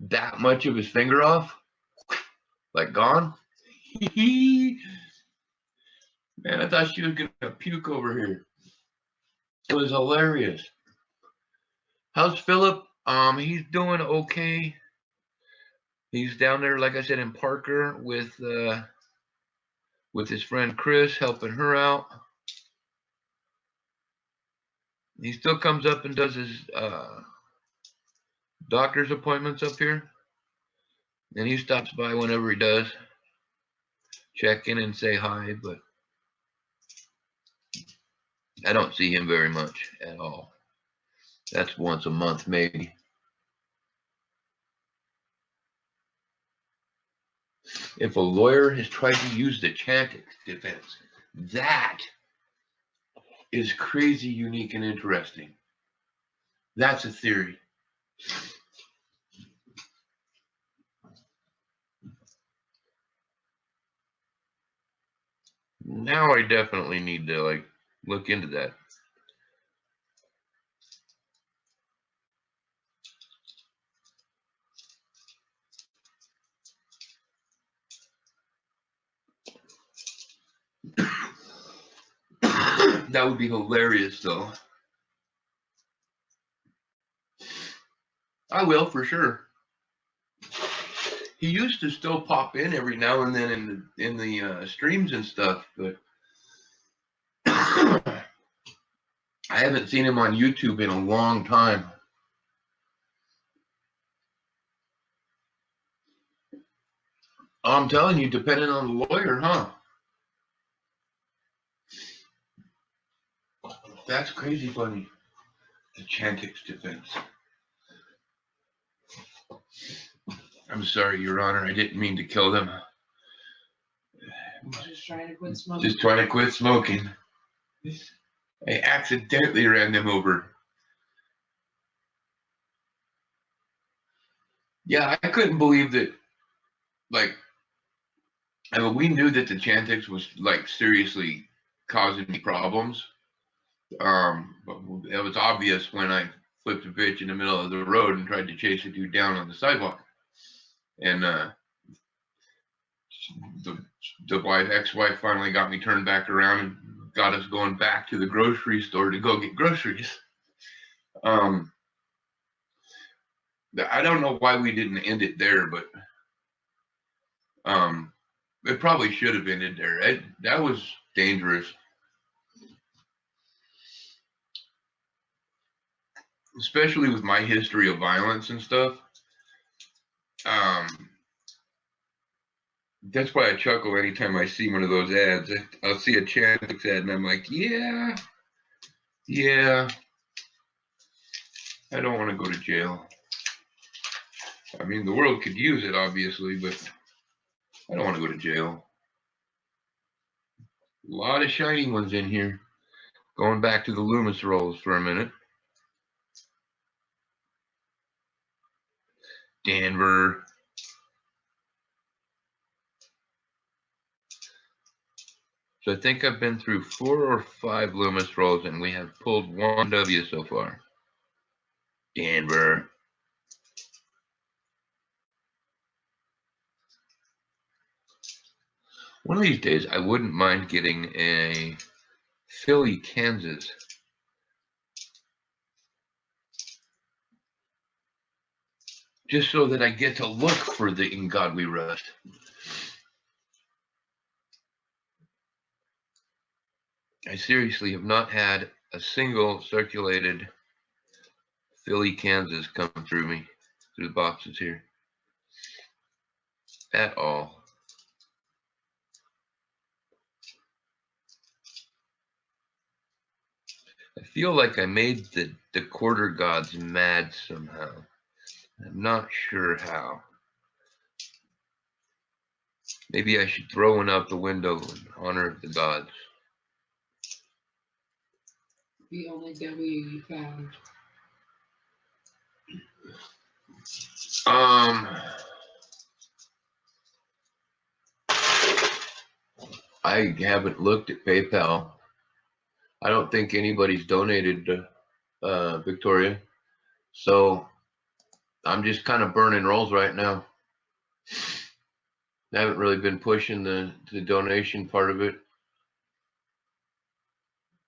that much of his finger off, like gone. Man, I thought she was gonna puke over here. It was hilarious. How's Philip? He's doing okay. He's down there, like I said, in Parker with his friend Chris, helping her out. He still comes up and does his doctor's appointments up here, and he stops by whenever he does, check in and say hi, but I don't see him very much at all. That's once a month, maybe. If a lawyer has tried to use the Chantix defense, that is crazy, unique, and interesting. That's a theory. Now I definitely need to look into that. That would be hilarious, though. I will, for sure. He used to still pop in every now and then in the streams and stuff, but I haven't seen him on YouTube in a long time. I'm telling you, depending on the lawyer, huh? That's crazy funny. The Chantix defense. I'm sorry, Your Honor. I didn't mean to kill them. Just trying to quit smoking. Just trying to quit smoking. I accidentally ran them over. Yeah, I couldn't believe that. Like, I mean, we knew that the Chantix was like seriously causing me problems. But it was obvious when I flipped a bitch in the middle of the road and tried to chase a dude down on the sidewalk. And the ex-wife finally got me turned back around and got us going back to the grocery store to go get groceries. I don't know why we didn't end it there, but it probably should have ended there. That was dangerous. Especially with my history of violence and stuff. That's why I chuckle anytime I see one of those ads. I'll see a Chantix ad and I'm like, yeah, I don't want to go to jail. I mean, the world could use it, obviously, but I don't want to go to jail. A lot of shiny ones in here. Going back to the Loomis rolls for a minute. Denver. So I think I've been through 4 or 5 Loomis rolls, and we have pulled 1 W so far. Denver. One of these days, I wouldn't mind getting a Philly, Kansas. Just so that I get to look for the In God We Rest. I seriously have not had a single circulated Philly, Kansas come through me, through the boxes here. At all. I feel like I made the quarter gods mad somehow. I'm not sure how. Maybe I should throw one out the window in honor of the gods. The only W you found. I haven't looked at PayPal. I don't think anybody's donated to Victoria. So I'm just kind of burning rolls right now. I haven't really been pushing the donation part of it.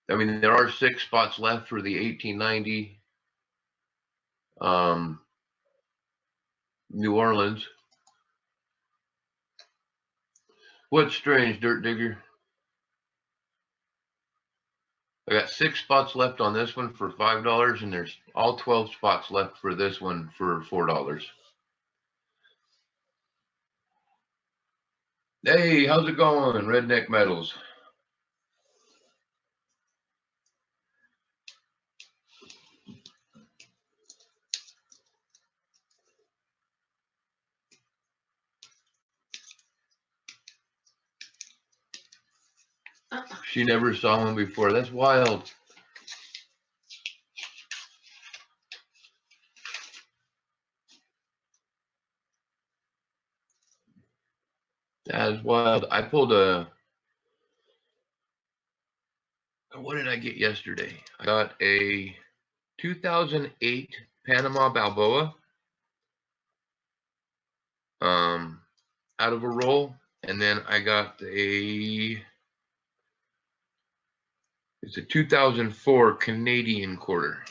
I mean, there are 6 spots left for the 1890 New Orleans. What's strange, Dirt Digger? I got 6 spots left on this one for $5, and there's all 12 spots left for this one for $4. Hey, how's it going, Redneck Metals? She never saw him before. That's wild. That is wild. I pulled a... What did I get yesterday? I got a 2008 Panama Balboa out of a roll. And then I got a It's a 2004 Canadian quarter.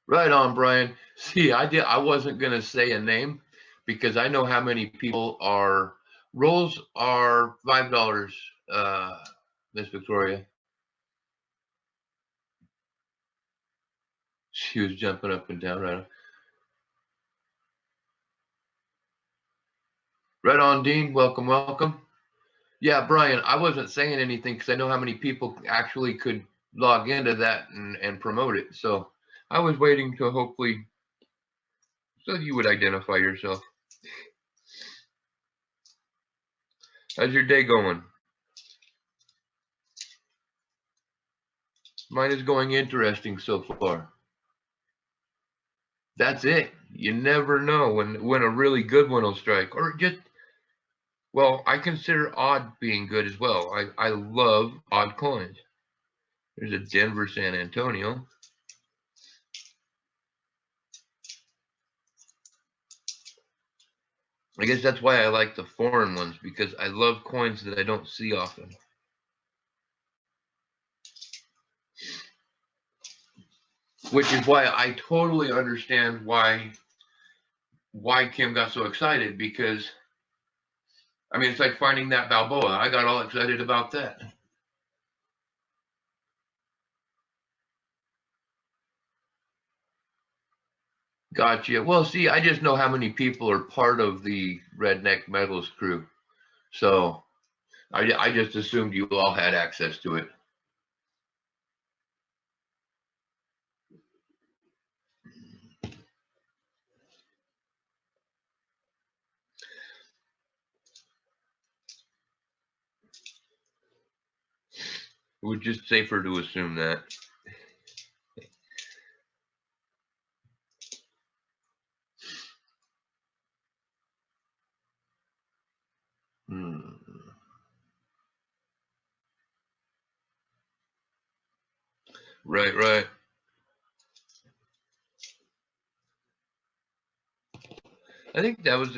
Right on, Brian. See, I wasn't gonna say a name because I know how many people are. Rolls are $5, Miss Victoria. She was jumping up and down, right? Right on, Dean. Welcome, welcome. Yeah, Brian, I wasn't saying anything because I know how many people actually could log into that and promote it. So I was waiting to hopefully so you would identify yourself. How's your day going? Mine is going interesting so far. That's it. You never know when a really good one will strike, or just, well, I consider odd being good as well. I love odd coins. There's a Denver San Antonio. I guess that's why I like the foreign ones, because I love coins that I don't see often. Which is why I totally understand why Kim got so excited, because I mean, it's like finding that Balboa. I got all excited about that. Gotcha. Well, see, I just know how many people are part of the Redneck Metals crew. So I just assumed you all had access to it. It was just safer to assume that. Right, right. I think that was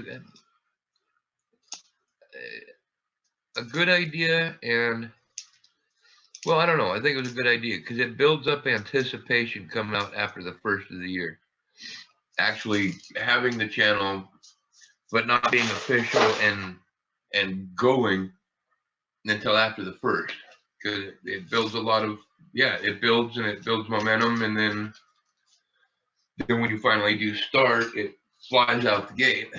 a good idea, and well, I don't know. I think it was a good idea because it builds up anticipation coming out after the first of the year. Actually having the channel, but not being official and going until after the first, because it builds a lot of, yeah, it builds and it builds momentum, and then when you finally do start, it flies out the gate.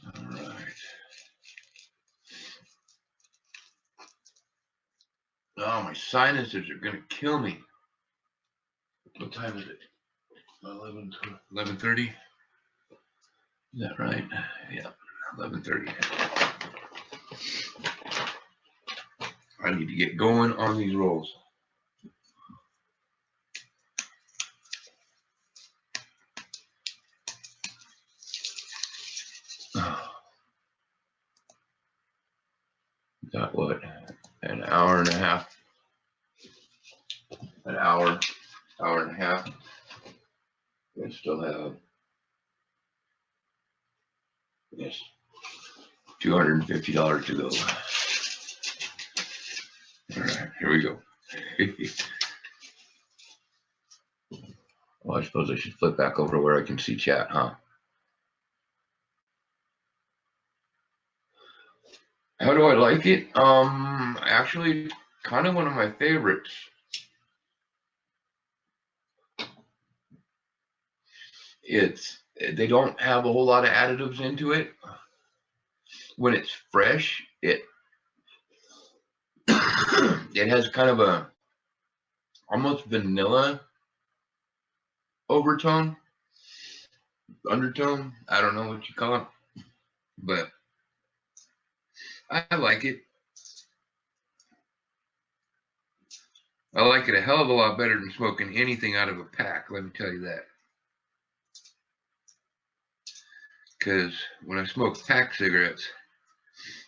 All right. Oh, my sinuses are gonna kill me. What time is it? 11:30. Is that right? Yeah, 11:30. I need to get going on these rolls. Got what? An hour and a half. An hour and a half. I still have, yes, $250 to go. All right, here we go. Well, I suppose I should flip back over to where I can see chat, huh? How do I like it? Actually, kind of one of my favorites. They don't have a whole lot of additives into it. When it's fresh, it has kind of a almost vanilla undertone. I don't know what you call it, but I like it. I like it a hell of a lot better than smoking anything out of a pack, let me tell you that. Because when I smoke pack cigarettes,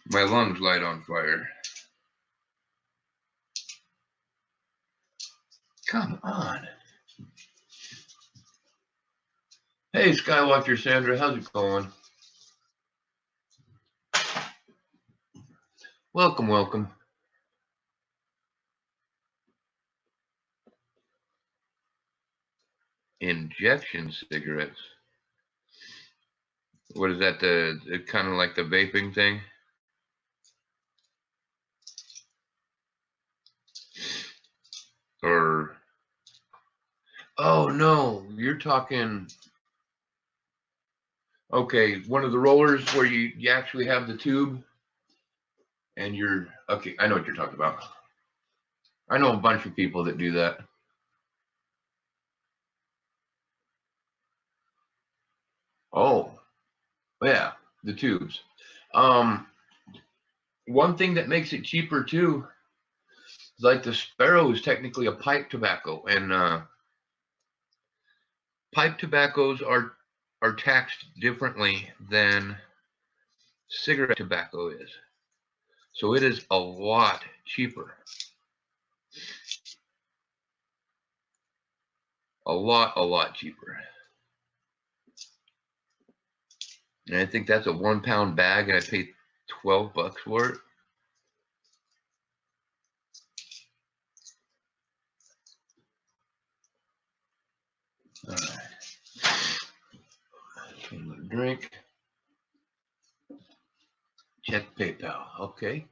My lungs light on fire. Come on. Hey, Skywatcher Sandra, how's it going? Welcome, welcome. Injection cigarettes. What is that? The kind of like the vaping thing? Or oh no, you're talking. Okay, one of the rollers where you actually have the tube, and you're okay. I know what you're talking about. I know a bunch of people that do that. Oh, yeah, the tubes. One thing that makes it cheaper too is like the Sparrow is technically a pipe tobacco, and pipe tobaccos are taxed differently than cigarette tobacco is. So it is a lot cheaper. A lot cheaper. And I think that's a 1 pound bag, and I paid $12 for it. All right. Drink. Check PayPal. Okay.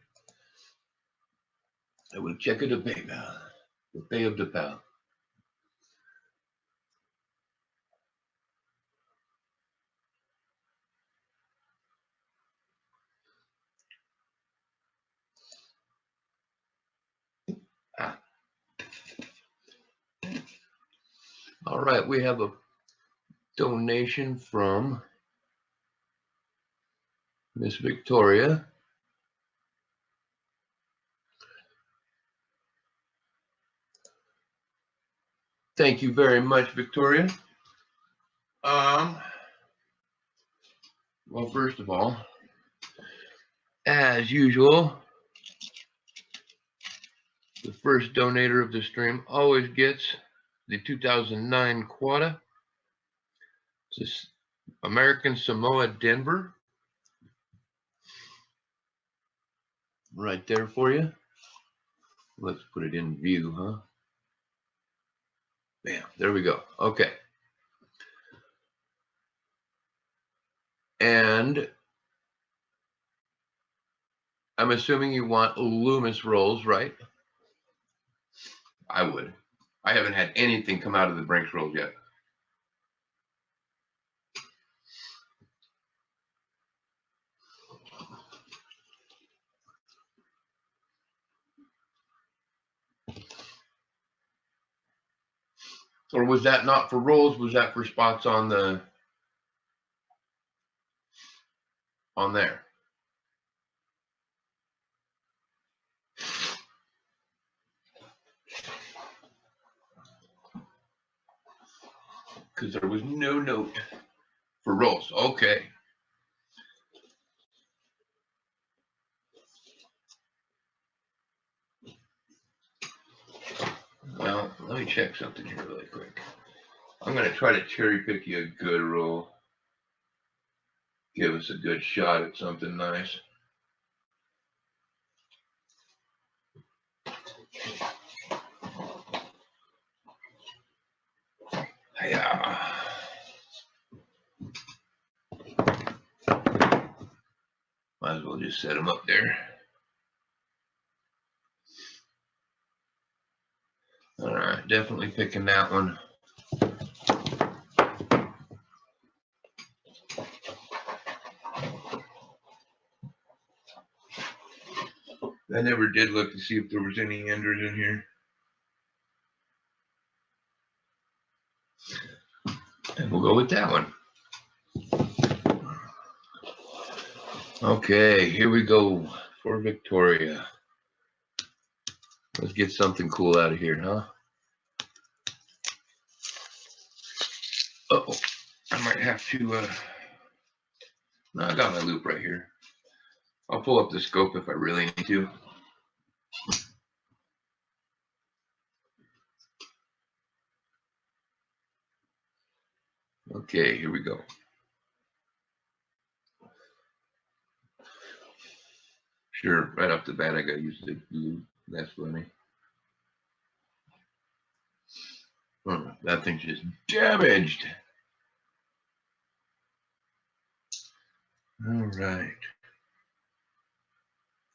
I will check it to PayPal. The pay of the pal. Ah. All right, we have a donation from Miss Victoria. Thank you very much, Victoria. Well, first of all, as usual, the first donator of the stream always gets the 2009 quota. It's American Samoa Denver. Right there for you. Let's put it in view, huh? Bam, there we go. Okay. And I'm assuming you want Loomis rolls, right? I would. I haven't had anything come out of the Brinks rolls yet. Or was that not for rolls? Was that for spots on there? Because there was no note for rolls. Okay. Well, let me check something here really quick. I'm going to try to cherry pick you a good roll. Give us a good shot at something nice. Yeah. Might as well just set them up there. All right, definitely picking that one. I never did look to see if there was any enders in here. And we'll go with that one. Okay, here we go for Victoria. Let's get something cool out of here, huh? Uh-oh, I might have to, no, I got my loop right here. I'll pull up the scope if I really need to. Okay, here we go. Sure, right off the bat, I gotta use the glue. That's funny. Oh, that thing's just damaged. All right.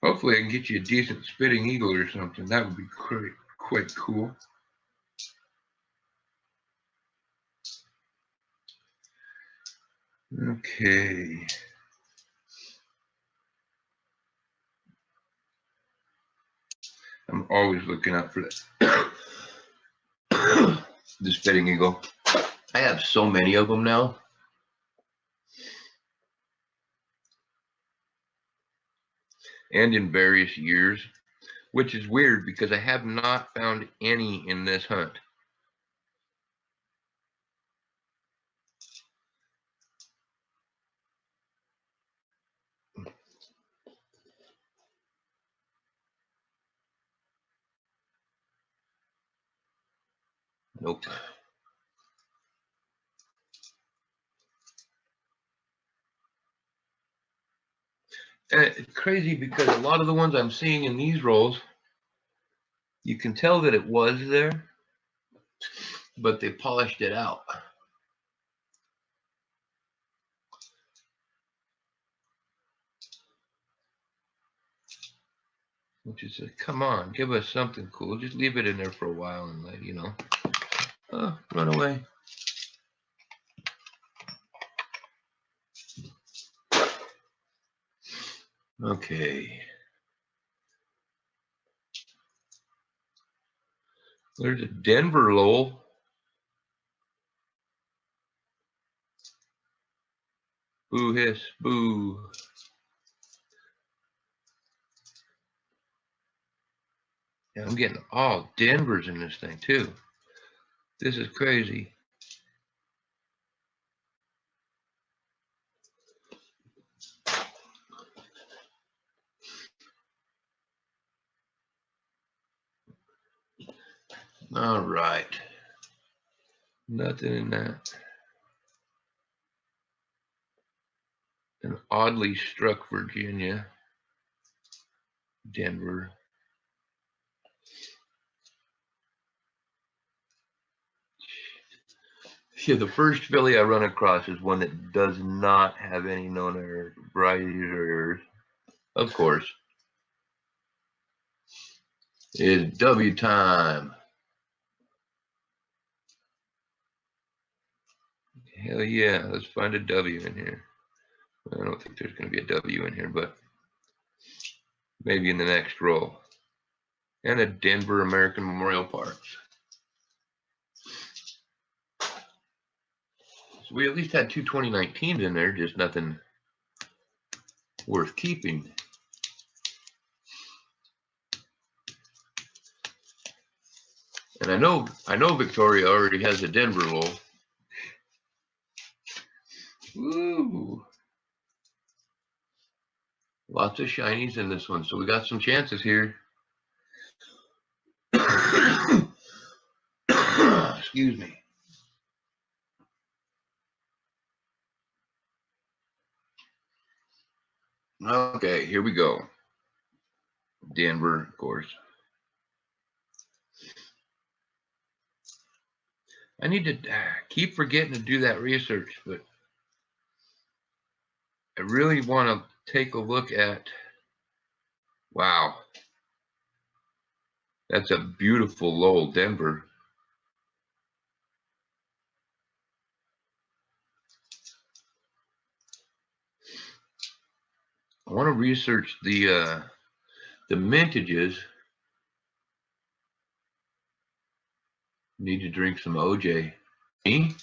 Hopefully I can get you a decent spitting eagle or something. That would be quite cool. Okay. I'm always looking out for that. The spitting eagle. I have so many of them now. And in various years, which is weird because I have not found any in this hunt. Nope. And it's crazy because a lot of the ones I'm seeing in these rolls, you can tell that it was there, but they polished it out. Which is, come on, give us something cool. Just leave it in there for a while and let you know. Oh, run away. Okay. There's a Denver Lowell. Boo hiss, boo. Yeah, I'm getting all Denvers in this thing too. This is crazy. All right. Nothing in that. An oddly struck Virginia. Denver. Yeah, the first filly I run across is one that does not have any known error, varieties or errors. Of course. It's W time. Hell yeah, let's find a W in here. I don't think there's going to be a W in here, but maybe in the next roll. And a Denver American Memorial Parks. So we at least had two 2019s in there, just nothing worth keeping. And I know Victoria already has a Denver roll. Woo! Lots of shinies in this one, so we got some chances here. Excuse me. Okay, here we go. Denver, of course. I need to keep forgetting to do that research, but I really want to take a look at, wow, that's a beautiful Lowell Denver. I want to research the mintages. Need to drink some OJ. Me?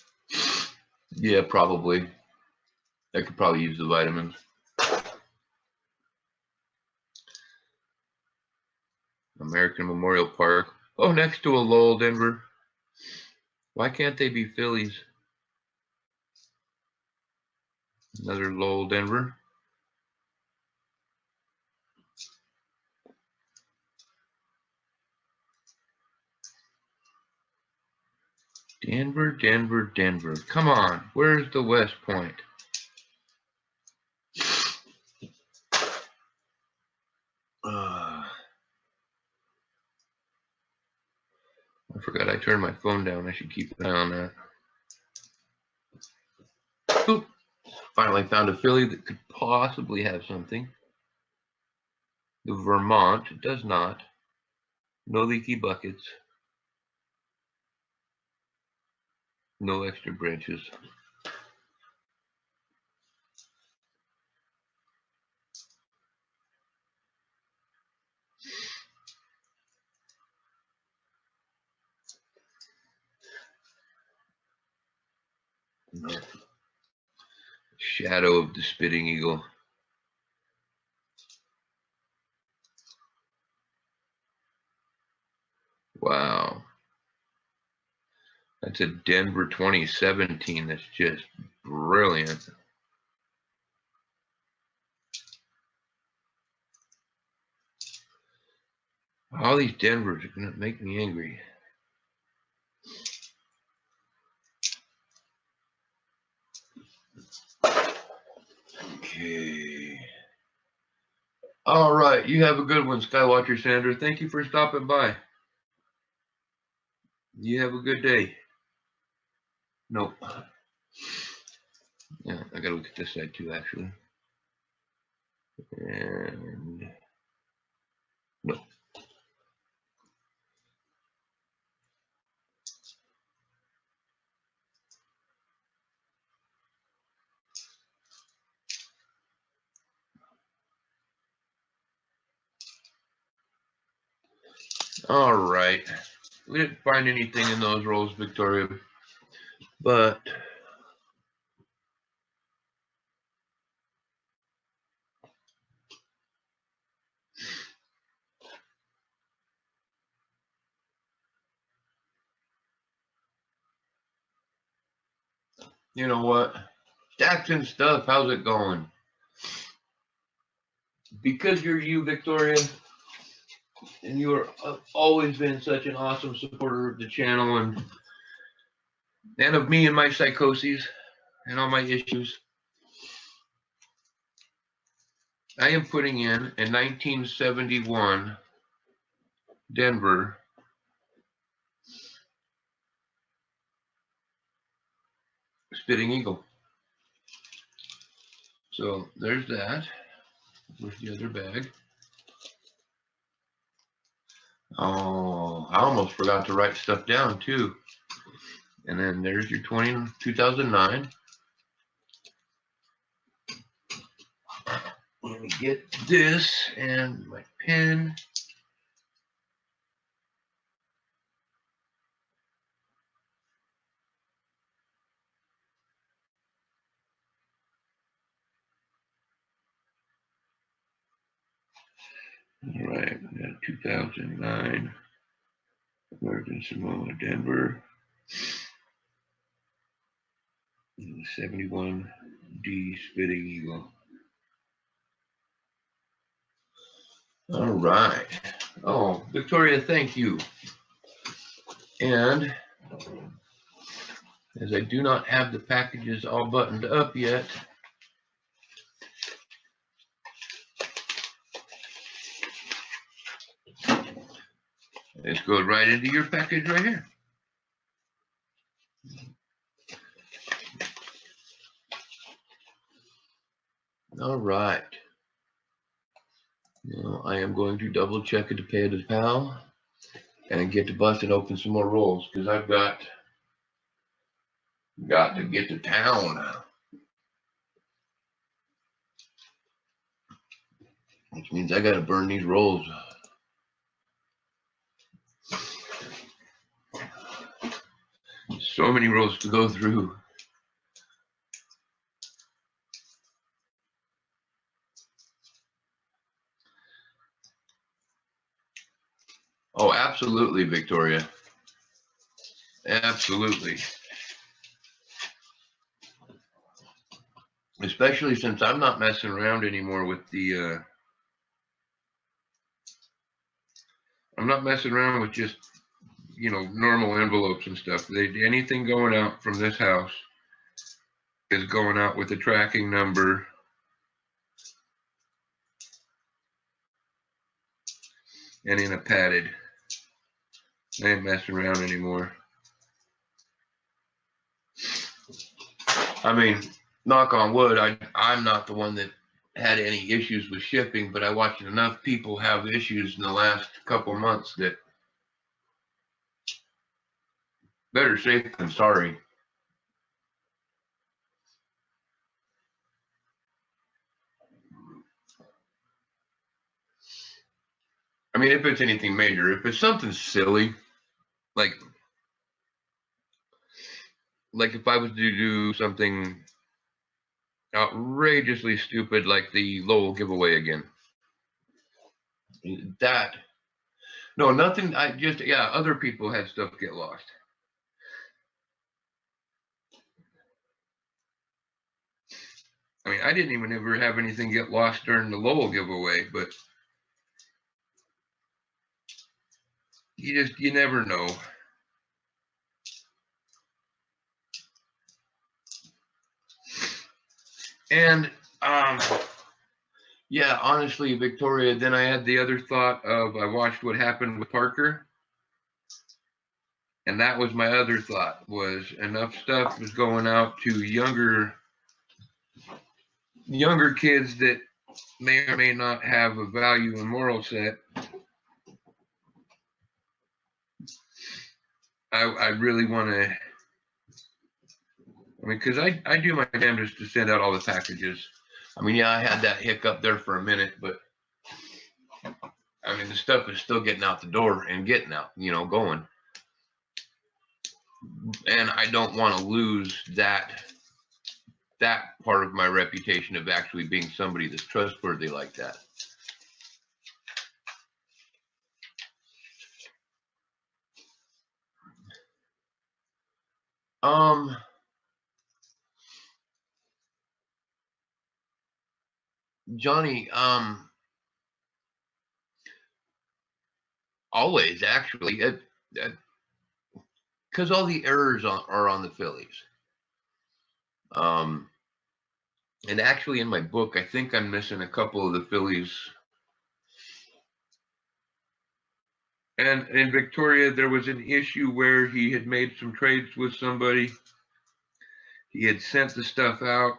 Yeah, probably. I could probably use the vitamins. American Memorial Park. Oh, next to a Lowell Denver. Why can't they be fillies? Another Lowell Denver. Denver, Denver, Denver. Come on. Where's the West Point? I forgot I turned my phone down. I should keep an eye on that. Oop. Finally found a Philly that could possibly have something. The Vermont does not. No leaky buckets. No extra branches. No. Shadow of the Spitting Eagle. Wow. That's a Denver 2017 that's just brilliant. All these Denvers are going to make me angry. Okay. All right. You have a good one, Skywatcher Sandra. Thank you for stopping by. You have a good day. Nope. Yeah, I got to look at this side too, actually. And no. All right. We didn't find anything in those rolls, Victoria, but you know what? Stacks and stuff, how's it going? Because you're you, Victoria, and you have always been such an awesome supporter of the channel and of me and my psychoses and all my issues. I am putting in a 1971 Denver Spitting Eagle. So there's that. Where's the other bag? Oh, I almost forgot to write stuff down too. And then there's your 2009. Let me get this and my pen. All right, we got 2009 American Samoa Denver. 71 D Spitting Eagle. All right. Oh, Victoria, thank you. And as I do not have the packages all buttoned up yet, let's go right into your package right here. All right. Now I am going to double check it to pay the pal and get to bust and open some more rolls because I've got to get to town. Which means I got to burn these rolls. So many rolls to go through. Oh, absolutely, Victoria. Absolutely. Especially since I'm not messing around anymore with the, I'm not messing around with just you know, normal envelopes and stuff. Anything going out from this house is going out with a tracking number. And in a padded. I ain't messing around anymore. I mean, knock on wood, I'm not the one that had any issues with shipping, but I watched enough people have issues in the last couple months that better safe than sorry. I mean, if it's anything major, if it's something silly, like if I was to do something outrageously stupid, like the Lowell giveaway again, no, nothing. Other people had stuff get lost. I mean, I didn't even ever have anything get lost during the Lowell giveaway, but you never know. And yeah, honestly, Victoria, then I had the other thought of I watched what happened with Parker. And that was my other thought, was enough stuff was going out to younger kids that may or may not have a value and moral set. I really want to, I mean, because I do my damnedest to send out all the packages. I mean, yeah, I had that hiccup there for a minute, but I mean, the stuff is still getting out the door and getting out, you know, going. And I don't want to lose that part of my reputation of actually being somebody that's trustworthy like that. Johnny, always actually, because all the errors are on the Phillies. And actually in my book, I think I'm missing a couple of the Phillies. And in Victoria, there was an issue where he had made some trades with somebody. He had sent the stuff out,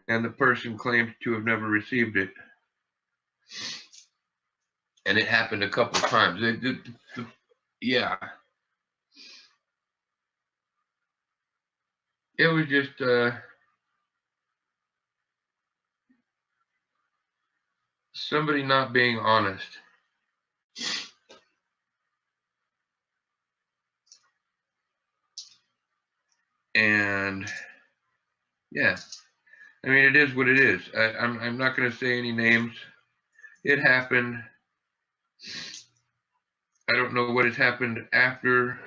and the person claimed to have never received it. And it happened a couple of times. Yeah. It was just somebody not being honest. And yeah, I mean, it is what it is. I'm not going to say any names. It happened. I don't know what has happened after.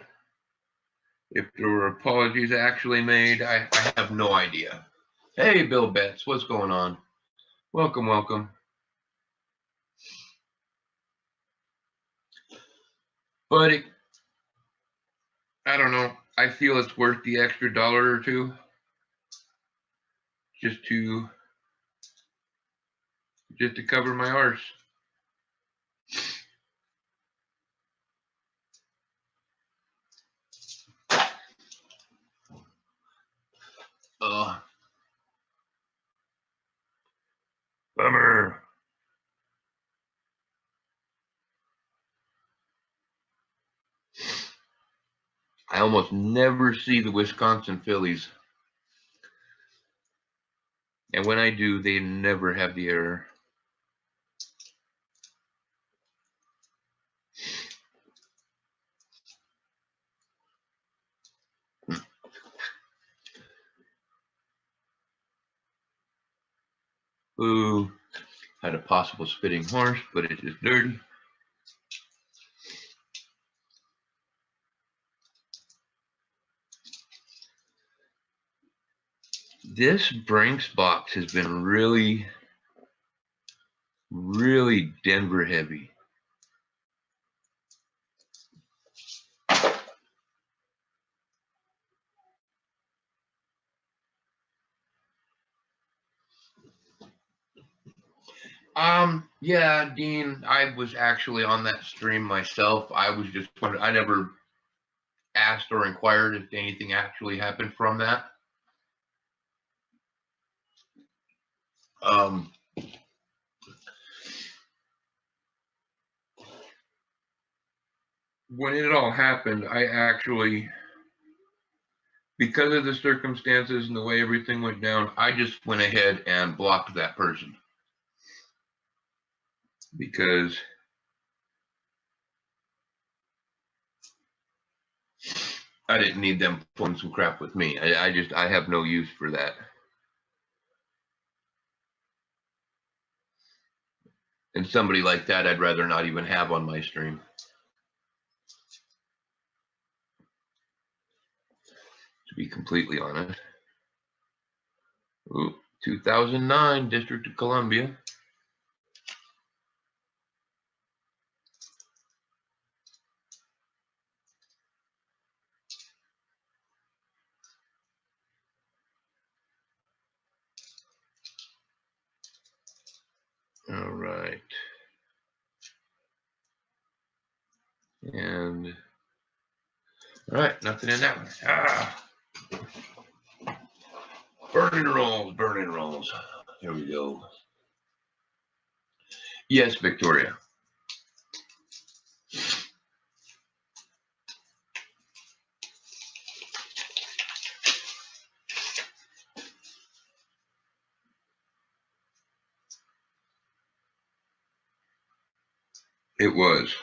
If there were apologies actually made, I have no idea. Hey, Bill Betts, what's going on? Welcome, welcome. But I don't know. I feel it's worth the extra $1 or $2 just to cover my arse. Bummer. I almost never see the Wisconsin Phillies. And when I do, they never have the error. Ooh, had a possible spitting horse, but it is dirty. This Brinks box has been really, really Denver heavy. Yeah, Dean, I was actually on that stream myself. I was just wondering, I never asked or inquired if anything actually happened from that. When it all happened, I actually, because of the circumstances and the way everything went down, I just went ahead and blocked that person. Because I didn't need them pulling some crap with me. I have no use for that. And somebody like that, I'd rather not even have on my stream. To be completely honest. Ooh, 2009, District of Columbia. All right. And, all right, nothing in that one. Burning rolls, burning rolls. Here we go. Yes, Victoria. It was.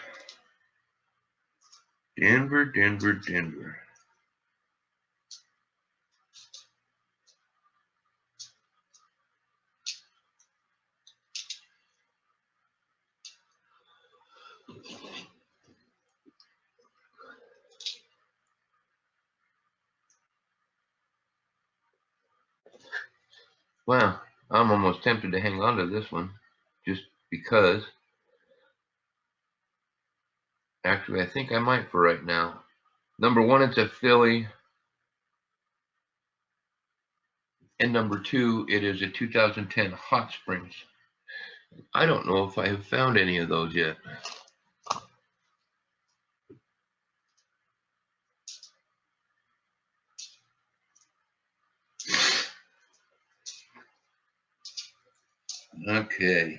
Denver, Denver, Denver. Well, I'm almost tempted to hang on to this one just because. Actually, I think I might for right now. Number one, it's a Philly. And number two, it is a 2010 Hot Springs. I don't know if I have found any of those yet. Okay.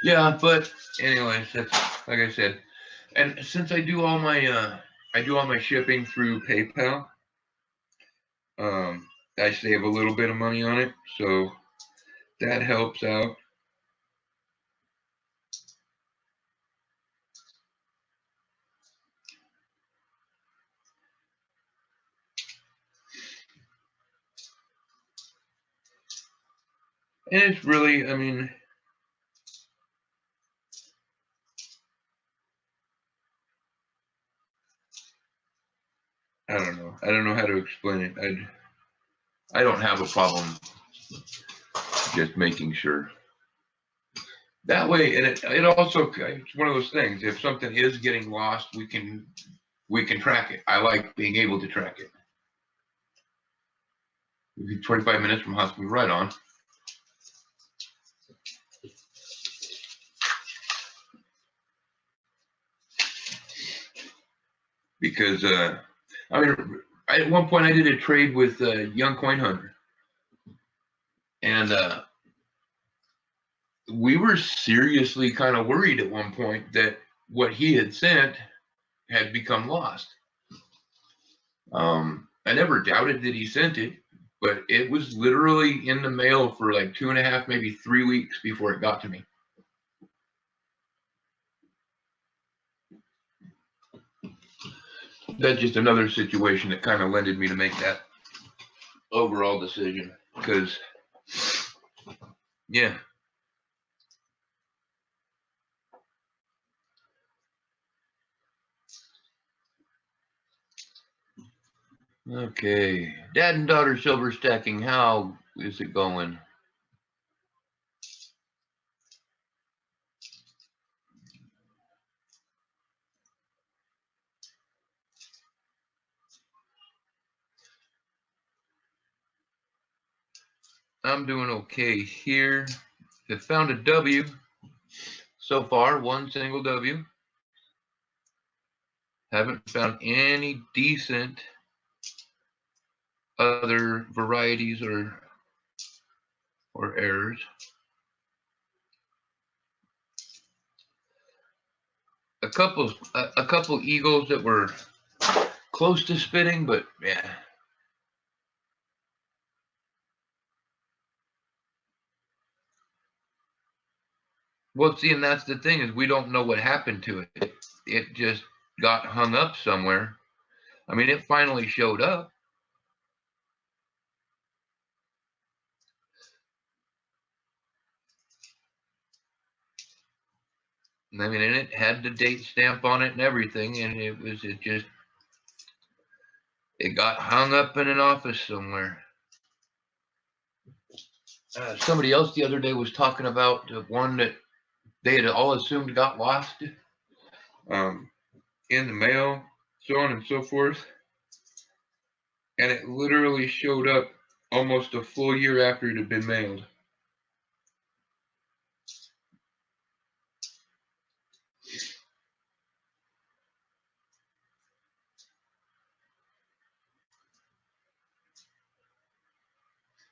Yeah, but anyways, that's like I said. And since I do all my shipping through PayPal, I save a little bit of money on it, so that helps out. And it's really, I mean, I don't know. I don't know how to explain it. I don't have a problem just making sure. That way, and it also, it's one of those things. If something is getting lost, we can track it. I like being able to track it. 25 minutes from hospital, right on. Because I mean, at one point I did a trade with Young Coin Hunter, and we were seriously kind of worried at one point that what he had sent had become lost. I never doubted that he sent it, but it was literally in the mail for like 2.5, maybe 3 weeks before it got to me. That's just another situation that kind of lended me to make that overall decision, because, yeah. Okay, dad and daughter silver stacking, how is it going? I'm doing okay here. I found a W so far, one single W. Haven't found any decent other varieties or errors. A couple eagles that were close to spitting, but yeah. Well, see, and that's the thing, is we don't know what happened to it. It just got hung up somewhere. I mean, it finally showed up. I mean, and it had the date stamp on it and everything, and it got hung up in an office somewhere. Somebody else the other day was talking about the one that they had all assumed got lost in the mail, so on and so forth. And it literally showed up almost a full year after it had been mailed.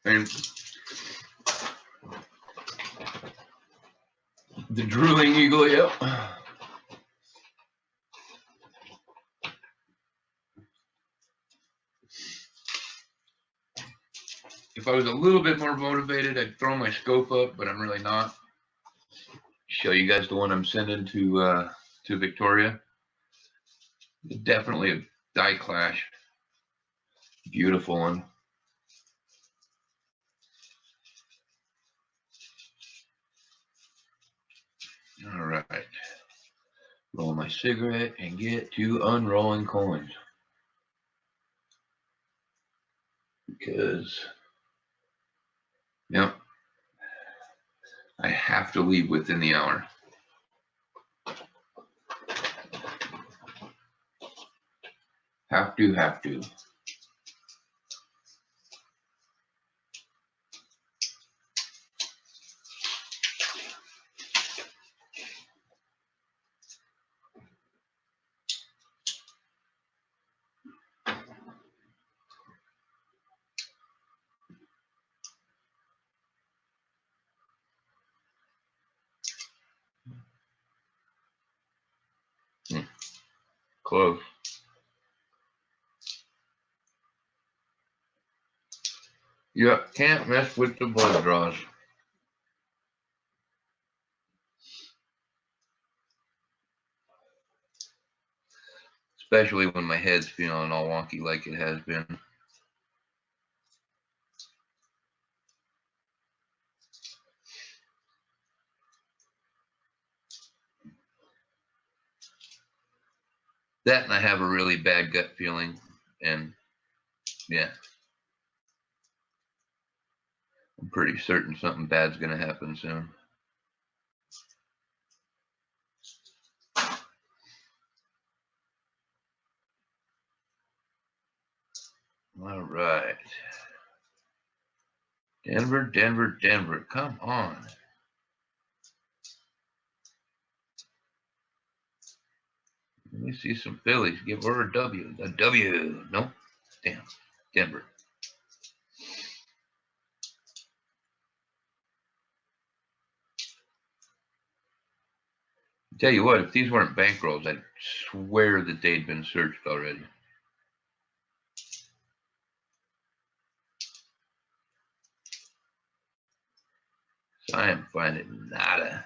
And the drooling eagle, yep. If I was a little bit more motivated, I'd throw my scope up, but I'm really not. Show you guys the one I'm sending to Victoria. Definitely a die clash. Beautiful one. All right. Roll my cigarette and get to unrolling coins. Because, yep, I have to leave within the hour. Have to. Close. Yep, can't mess with the blood draws. Especially when my head's feeling all wonky like it has been. That and I have a really bad gut feeling. And yeah, I'm pretty certain something bad's going to happen soon. All right. Denver. Come on. Let me see some Phillies. Give her a W. A W. Nope. Damn. Denver. Tell you what, if these weren't bankrolls, I'd swear that they'd been searched already. So I am finding nada.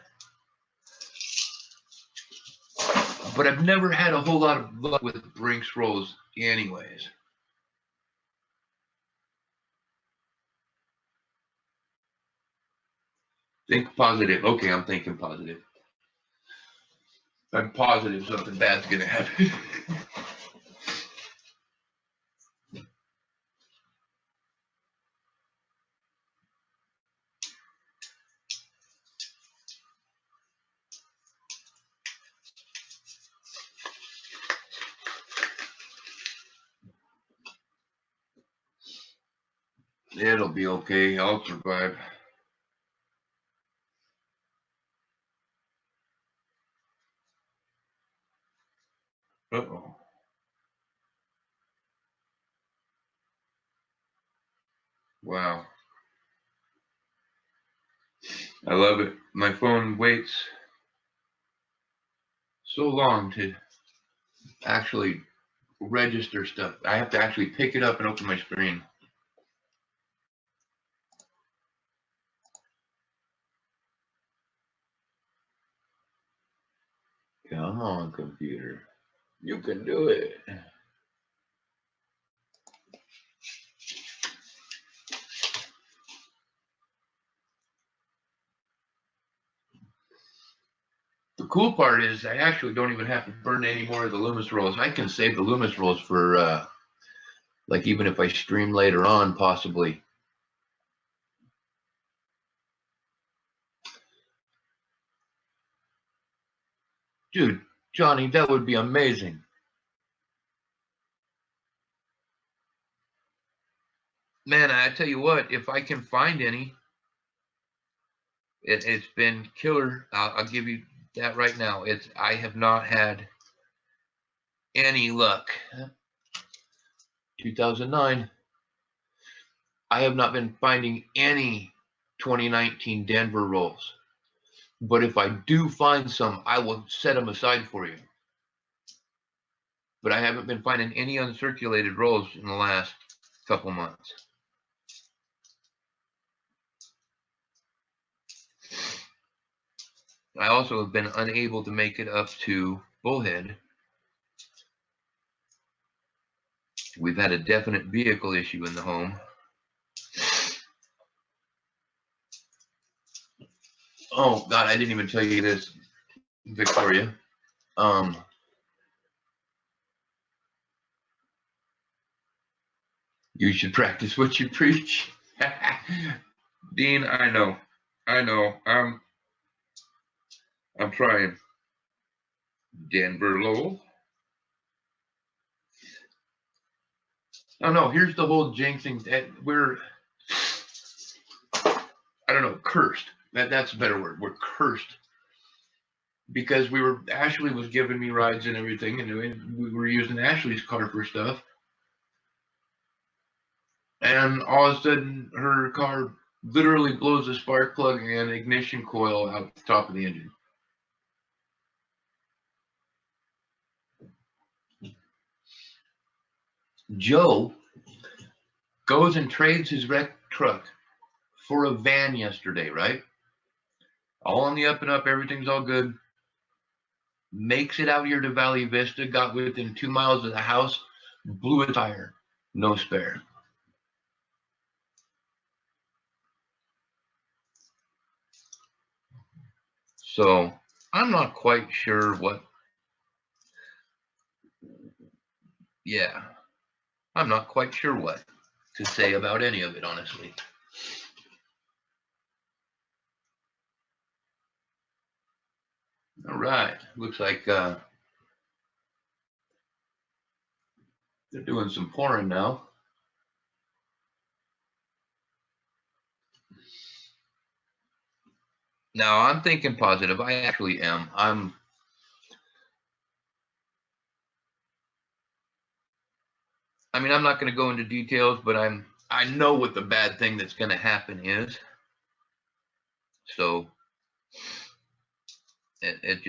But I've never had a whole lot of luck with Brinks rolls anyways. Think positive. Okay, I'm thinking positive. I'm positive something bad's going to happen. It'll be okay. I'll survive. Uh-oh. Wow. I love it. My phone waits so long to actually register stuff. I have to actually pick it up and open my screen. Come on, computer. You can do it. The cool part is I actually don't even have to burn any more of the Loomis rolls. I can save the Loomis rolls for like even if I stream later on, possibly. Dude, Johnny, that would be amazing. Man, I tell you what, if I can find any, it's been killer. I'll give you that right now. I have not had any luck. 2009. I have not been finding any 2019 Denver rolls. But if I do find some, I will set them aside for you. But I haven't been finding any uncirculated rolls in the last couple months. I also have been unable to make it up to Bullhead. We've had a definite vehicle issue in the home. Oh, God, I didn't even tell you this, Victoria. You should practice what you preach. Dean, I know. I'm trying. Denver Lowell. Oh no, here's the whole jinxing that we're, I don't know, cursed. That's a better word. We're cursed because Ashley was giving me rides and everything, and we were using Ashley's car for stuff. And all of a sudden, her car literally blows a spark plug and ignition coil out the top of the engine. Joe goes and trades his wrecked truck for a van yesterday, right? All on the up and up, everything's all good. Makes it out here to Valley Vista, got within 2 miles of the house, blew a tire, no spare. So I'm not quite sure I'm not quite sure what to say about any of it, honestly. All right, looks like they're doing some pouring now. Now I'm thinking positive. I actually am. I'm not going to go into details, but I know what the bad thing that's going to happen is. So it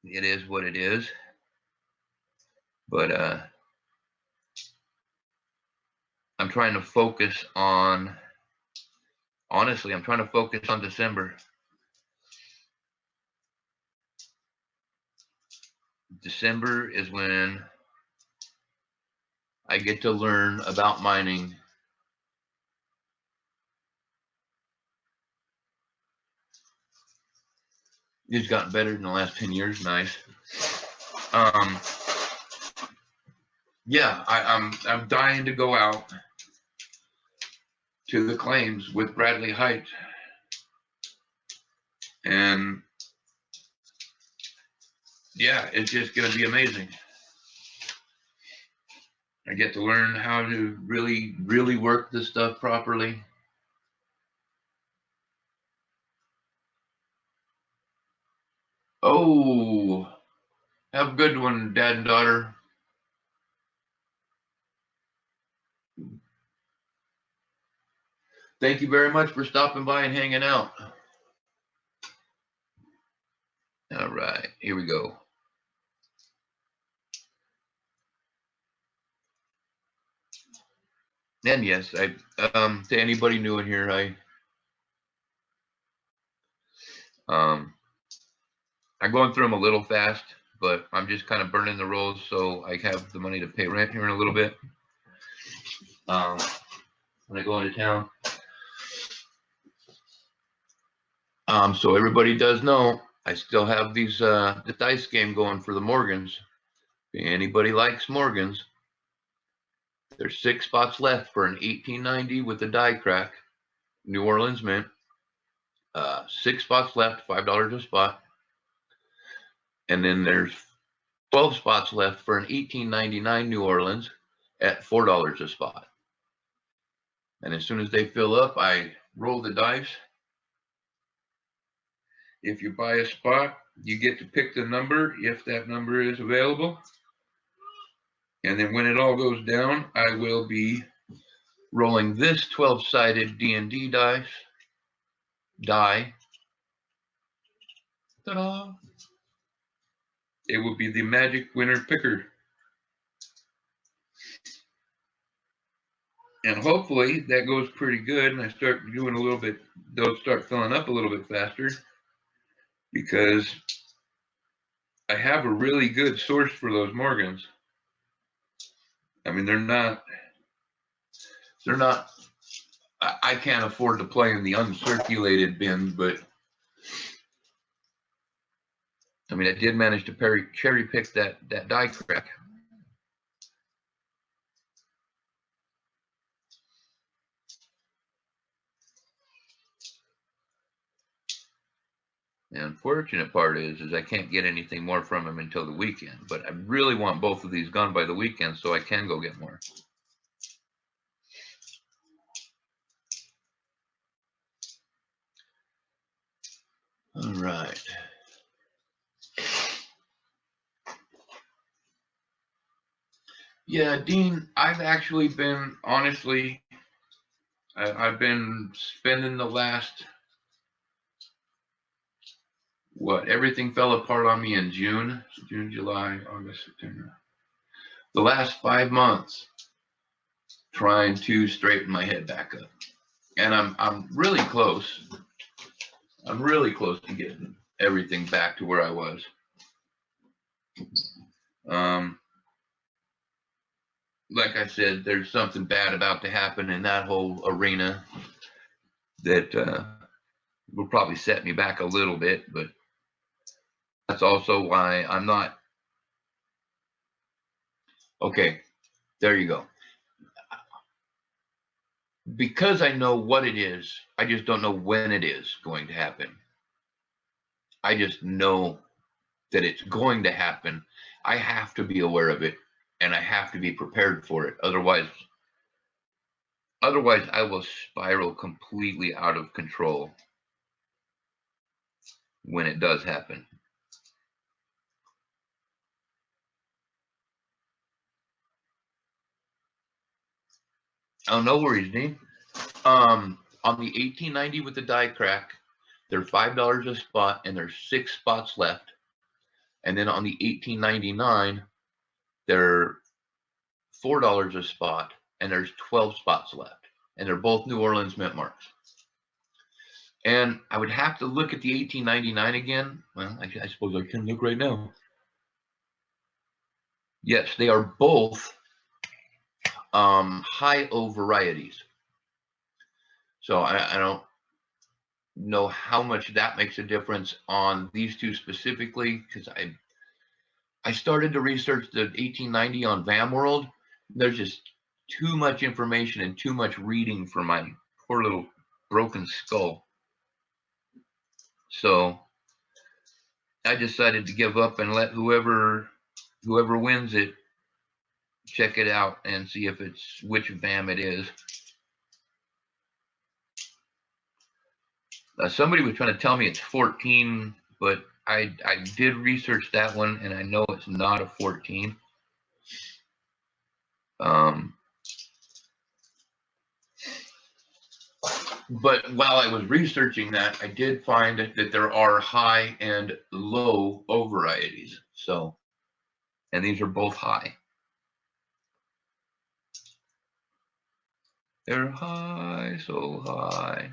is what it is. But I'm trying to focus on, honestly, I'm trying to focus on December. December is when I get to learn about mining. It's gotten better in the last 10 years. Nice. Yeah, I'm dying to go out to the claims with Bradley Height. And yeah, it's just going to be amazing. I get to learn how to really work this stuff properly. Oh, have a good one, Dad and daughter. Thank you very much for stopping by and hanging out. All right, here we go. And yes, to anybody new in here, I'm going through them a little fast, but I'm just kind of burning the rolls so I have the money to pay rent here in a little bit. When I go into town. So everybody does know I still have these the dice game going for the Morgans. If anybody likes Morgans, there's 6 spots left for an 1890 with the die crack, New Orleans Mint. 6 spots left, $5 a spot. And then there's 12 spots left for an 1899 New Orleans at $4 a spot. And as soon as they fill up, I roll the dice. If you buy a spot, you get to pick the number if that number is available. And then when it all goes down, I will be rolling this 12-sided D&D die. Ta-da! It will be the magic winner picker. And hopefully that goes pretty good and I start doing a little bit, they'll start filling up a little bit faster because I have a really good source for those Morgans. I mean, they're not, I can't afford to play in the uncirculated bin, but I mean, I did manage to cherry pick that die crack. The unfortunate part is I can't get anything more from him until the weekend, but I really want both of these gone by the weekend so I can go get more. All right. Yeah, Dean, I've actually been, honestly, I've been spending the last, everything fell apart on me in June, July, August, September. The last 5 months trying to straighten my head back up. And I'm really close. I'm really close to getting everything back to where I was. Like I said, there's something bad about to happen in that whole arena that will probably set me back a little bit, but that's also why I'm not. Okay, there you go. Because I know what it is, I just don't know when it is going to happen. I just know that it's going to happen. I have to be aware of it and I have to be prepared for it. Otherwise I will spiral completely out of control when it does happen. Oh, no worries, Dean. On the 1890 with the die crack, they're $5 a spot and there's 6 spots left. And then on the 1899, they're $4 a spot and there's 12 spots left. And they're both New Orleans Mint marks. And I would have to look at the 1899 again. Well, I suppose I can look right now. Yes, they are both high O varieties. So I don't know how much that makes a difference on these two specifically, because I started to research the 1890 on VamWorld. There's just too much information and too much reading for my poor little broken skull. So I decided to give up and let whoever wins it check it out and see if it's which VAM it is. Somebody was trying to tell me it's 14, but I did research that one, and I know it's not a 14. But while I was researching that, I did find that there are high and low O varieties. So, and these are both high. They're high, so high.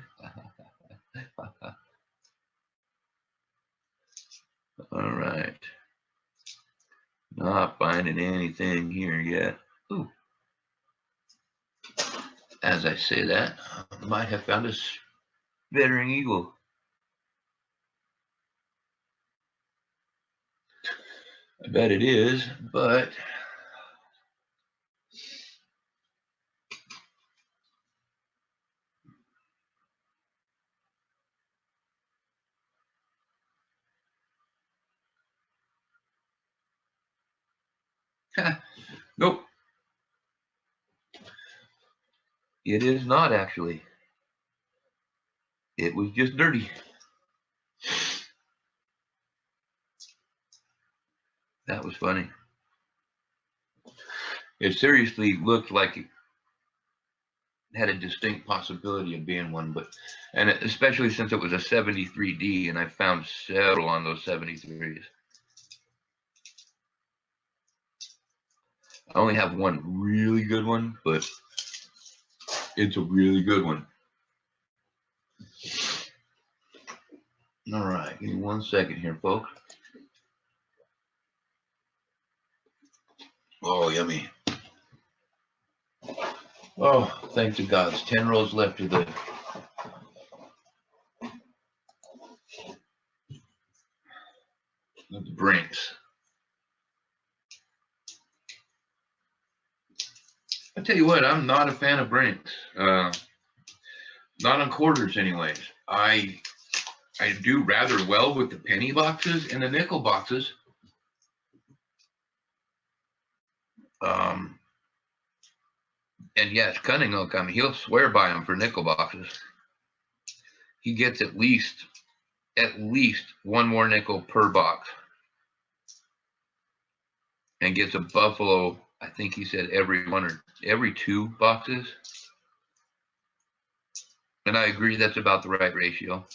All right. Not finding anything here yet. Ooh. As I say that, I might have found a veteran eagle. I bet it is, but nope. It is not actually. It was just dirty. That was funny. It seriously looked like it had a distinct possibility of being one, but, and especially since it was a 73D, and I found several on those 73s. I only have one really good one, but it's a really good one. All right, give me 1 second here, folks. Oh, yummy. Oh, thanks to God. It's 10 rows left of the Brinks. I tell you what, I'm not a fan of Brinks. Not on quarters, anyways. I do rather well with the penny boxes and the nickel boxes. And yes, Cunning Oak, I mean, he'll swear by them for nickel boxes. He gets at least one more nickel per box. And gets a buffalo, I think he said every 2 boxes. And I agree that's about the right ratio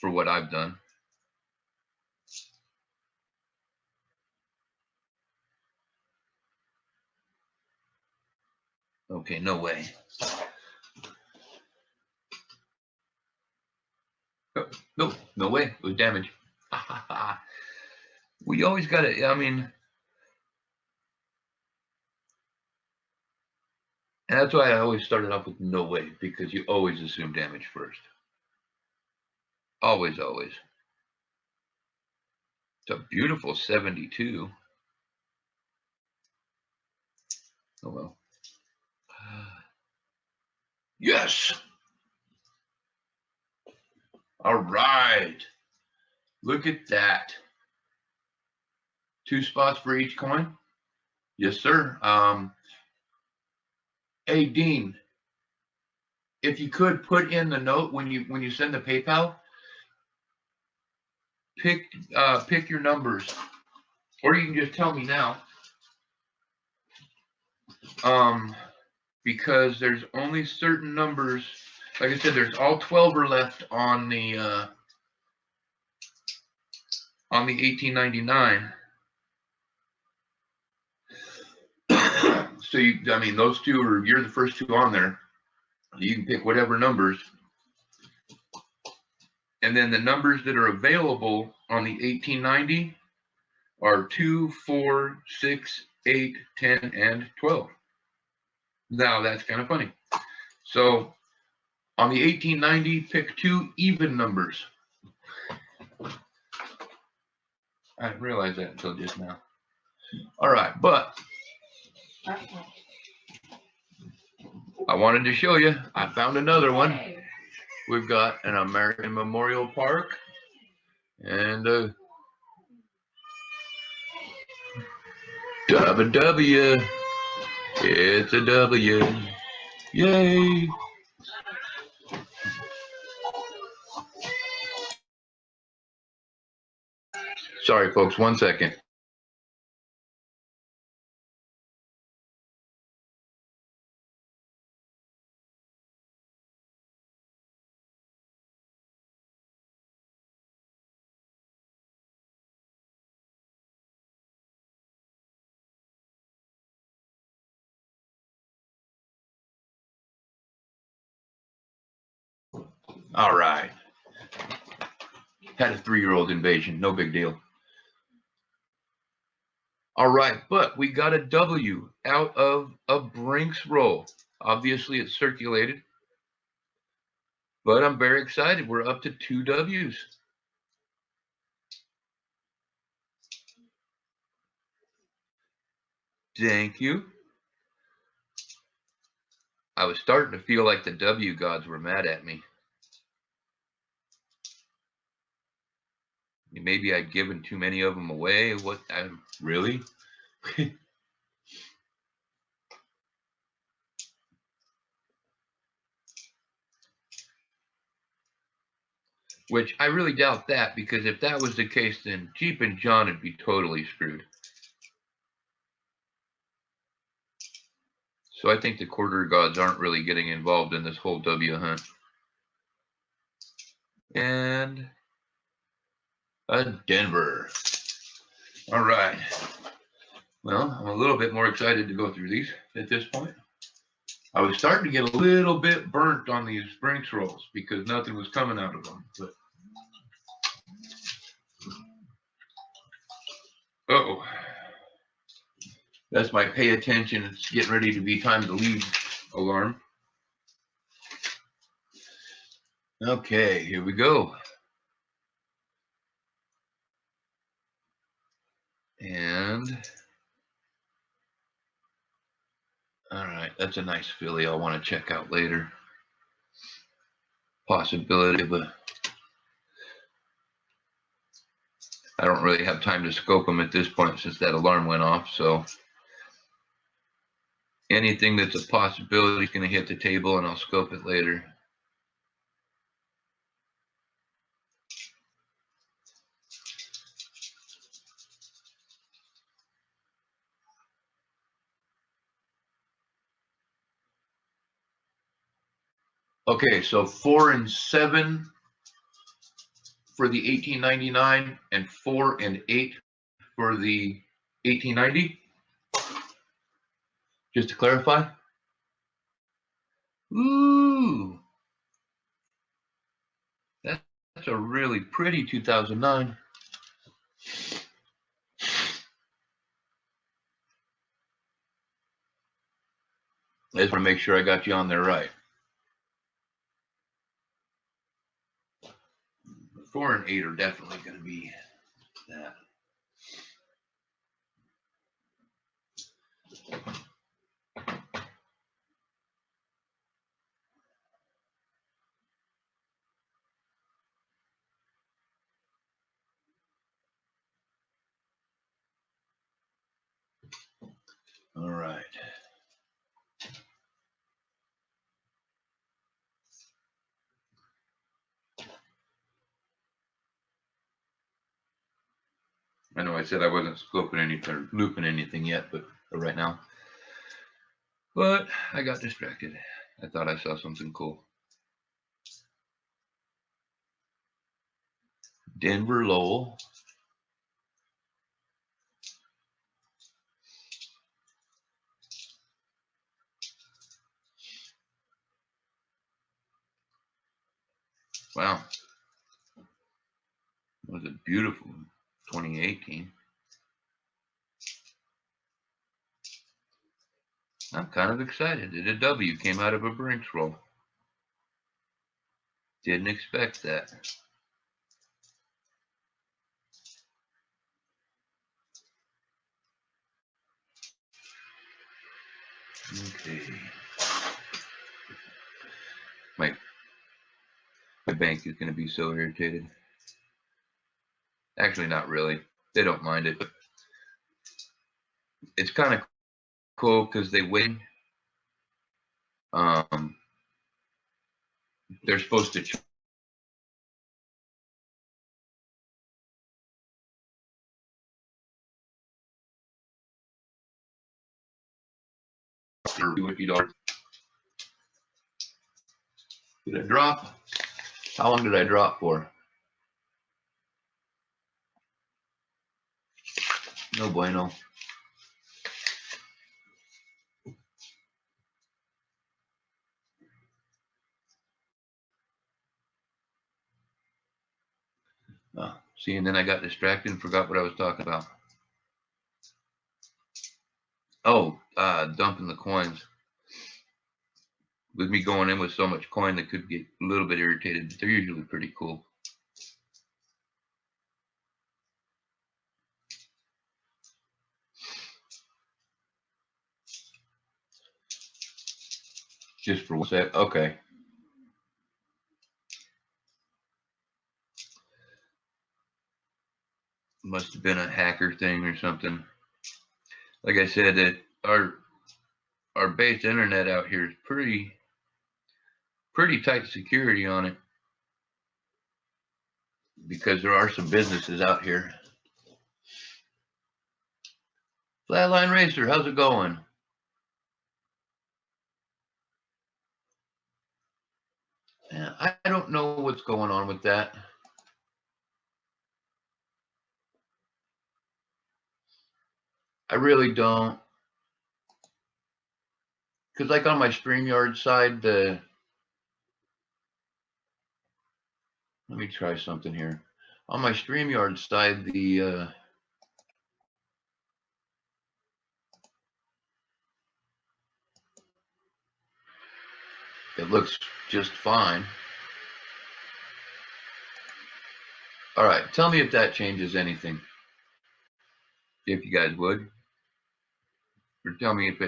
for what I've done. Okay, no way. Oh, no way. It was damage. We always got to, I mean, and that's why I always started off with no way, because you always assume damage first. Always, always. It's a beautiful 72. Oh, well. Yes. All right. Look at that. 2 spots for each coin. Yes, sir. Hey, Dean, if you could put in the note when you send the PayPal, pick your numbers, or you can just tell me now. Because there's only certain numbers. Like I said, there's all 12 are left on the 1899. So I mean, those 2 are, you're the first 2 on there. You can pick whatever numbers. And then the numbers that are available on the 1890 are 2, 4, 6, 8, 10, and 12. Now that's kind of funny. So on the 1890, pick 2 even numbers. I didn't realize that until just now. All right, but I wanted to show you. I found another one. We've got an American Memorial Park and W. It's a W. Yay. Sorry, folks, 1 second. All right. Had a 3-year-old invasion. No big deal. All right, but we got a W out of a Brinks roll. Obviously, it's circulated, but I'm very excited. We're up to 2 W's. Thank you. I was starting to feel like the W gods were mad at me. Maybe I'd given too many of them away. What? Really? Which I really doubt that, because if that was the case, then Jeep and John would be totally screwed. So I think the quarter gods aren't really getting involved in this whole W hunt. And a Denver. All right. Well, I'm a little bit more excited to go through these at this point. I was starting to get a little bit burnt on these Brinks rolls because nothing was coming out of them. But uh-oh. That's my pay attention. It's getting ready to be time to leave alarm. Okay, here we go. And all right, that's a nice filly I'll want to check out later. Possibility of a... I don't really have time to scope them at this point since that alarm went off, so anything that's a possibility is going to hit the table and I'll scope it later. Okay, so 4 and 7 for the 1899 and 4 and 8 for the 1890. Just to clarify. Ooh, that's a really pretty 2009. I just want to make sure I got you on there right. 4 and 8 are definitely going to be that. All right. I know I said I wasn't scoping anything or looping anything yet, but right now. But I got distracted. I thought I saw something cool. Denver Lowell. Wow. It was a beautiful 2018. I'm kind of excited that a W came out of a Brinks roll. Didn't expect that. Okay. My bank is going to be so irritated. Actually, not really. They don't mind it. it's kind of cool because they wait. They're supposed to $50. Did I drop? How long did I drop for? No bueno. See, and then I got distracted and forgot what I was talking about. Oh, dumping the coins. With me going in with so much coin, they could get a little bit irritated, but they're usually pretty cool. Just for 1 sec. Okay. Must have been a hacker thing or something. Like I said, that our base internet out here is pretty tight security on it, because there are some businesses out here. Flatline Racer, how's it going? Yeah, I don't know what's going on with that. I really don't. Because like on my StreamYard side, let me try something here. On my StreamYard side, it looks just fine. All right, tell me if that changes anything, if you guys would, or tell me if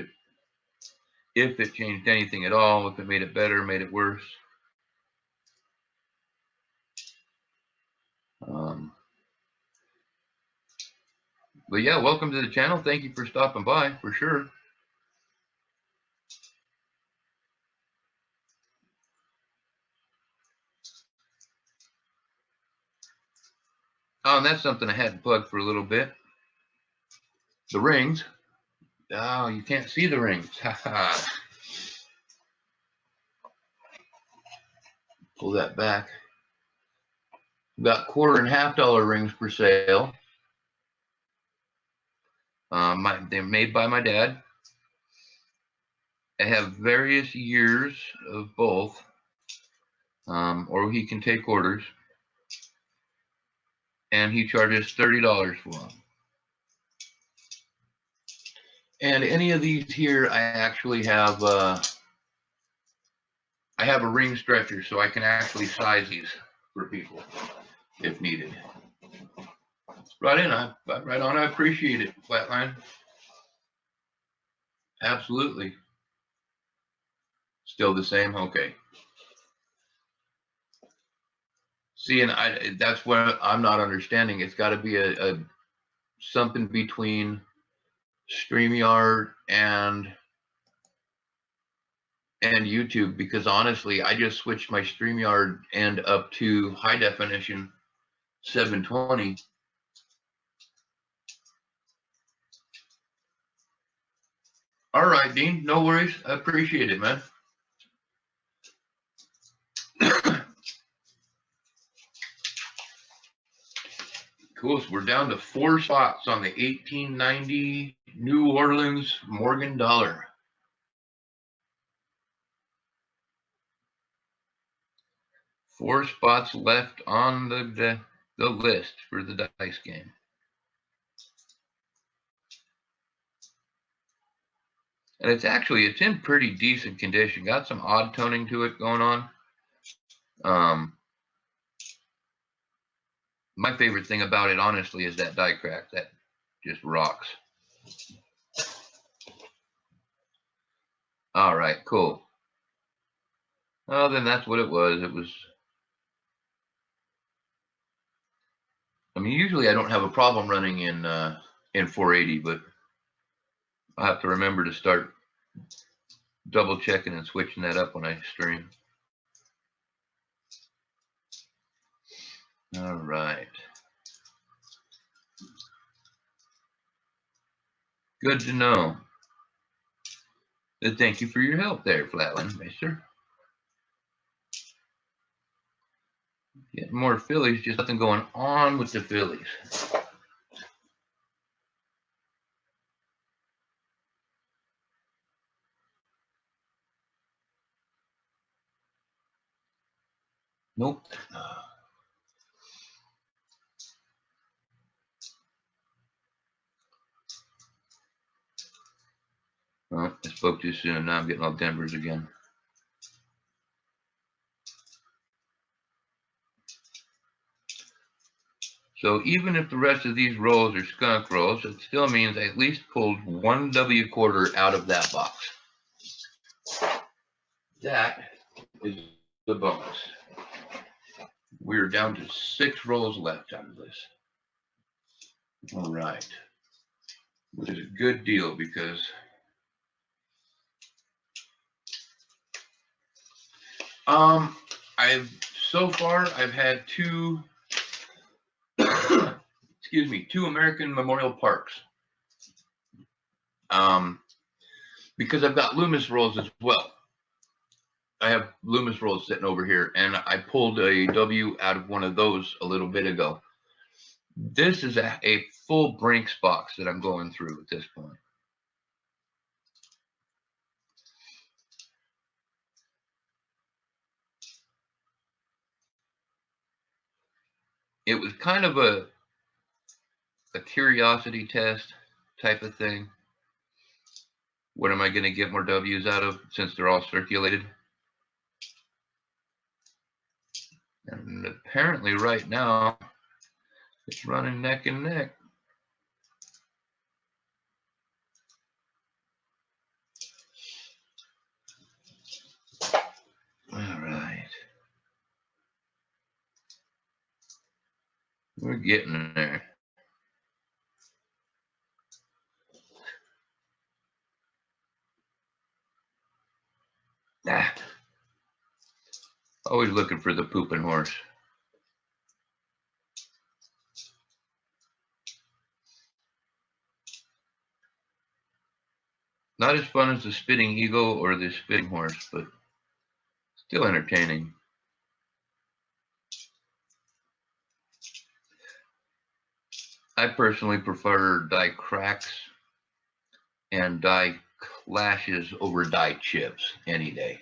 it changed anything at all, if it made it better, made it worse. But yeah, welcome to the channel. Thank you for stopping by, for sure. Oh, and that's something I had to plug for a little bit. The rings. Oh, you can't see the rings. Pull that back. We've got $1 and $half rings for sale. They're made by my dad. I have various years of both, or he can take orders, and he charges $30 for them. And any of these here, I actually have I have a ring stretcher, so I can actually size these for people if needed. Right on. I appreciate it, Flatline. Absolutely. Still the same? Okay. See, and that's what I'm not understanding. It's got to be a something between StreamYard and YouTube, because honestly, I just switched my StreamYard end up to high definition 720. All right, Dean, no worries. I appreciate it, man. Cool. So we're down to 4 spots on the 1890 New Orleans Morgan dollar. Four spots left on the list for the dice game. And it's in pretty decent condition. Got some odd toning to it going on. My favorite thing about it, honestly, is that die crack. That just rocks. All right, cool. Oh, then that's what it was. I mean, usually I don't have a problem running in 480, but I'll have to remember to start double checking and switching that up when I stream. All right. Good to know. Thank you for your help there, Flatland, mister. Getting more Phillies, just nothing going on with the Phillies. Nope. Well, I spoke too soon. Now I'm getting all Denver's again. So even if the rest of these rolls are skunk rolls, it still means I at least pulled one W quarter out of that box. That is the bonus. We're down to 6 rolls left out of this. All right. Which is a good deal because I've had 2 excuse me, 2 American Memorial Parks. Because I've got Loomis rolls as well. I have Loomis rolls sitting over here, and I pulled a W out of one of those a little bit ago. This is a full Brinks box that I'm going through at this point. It was kind of a curiosity test type of thing. What am I going to get more W's out of since they're all circulated? And apparently right now, it's running neck and neck. All right. We're getting there. Ah. Always looking for the pooping horse. Not as fun as the spitting eagle or the spitting horse, but still entertaining. I personally prefer die cracks and die clashes over die chips any day.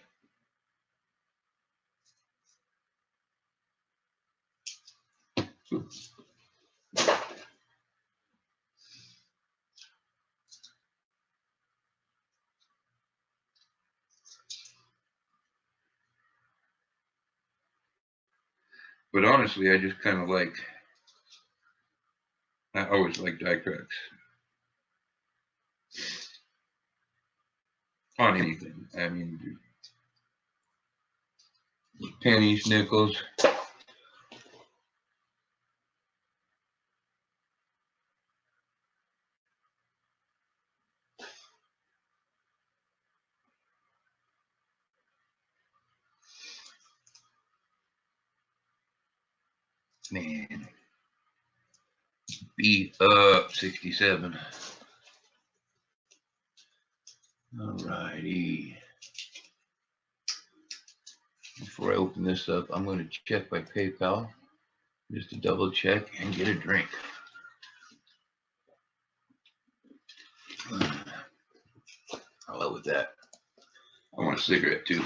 But honestly, I just kind of like, I always like die cracks. On anything. I mean, pennies, nickels. Man. Beat up 67. All righty. Before I open this up, I'm going to check my PayPal just to double check and get a drink. I love with that. I want a cigarette too.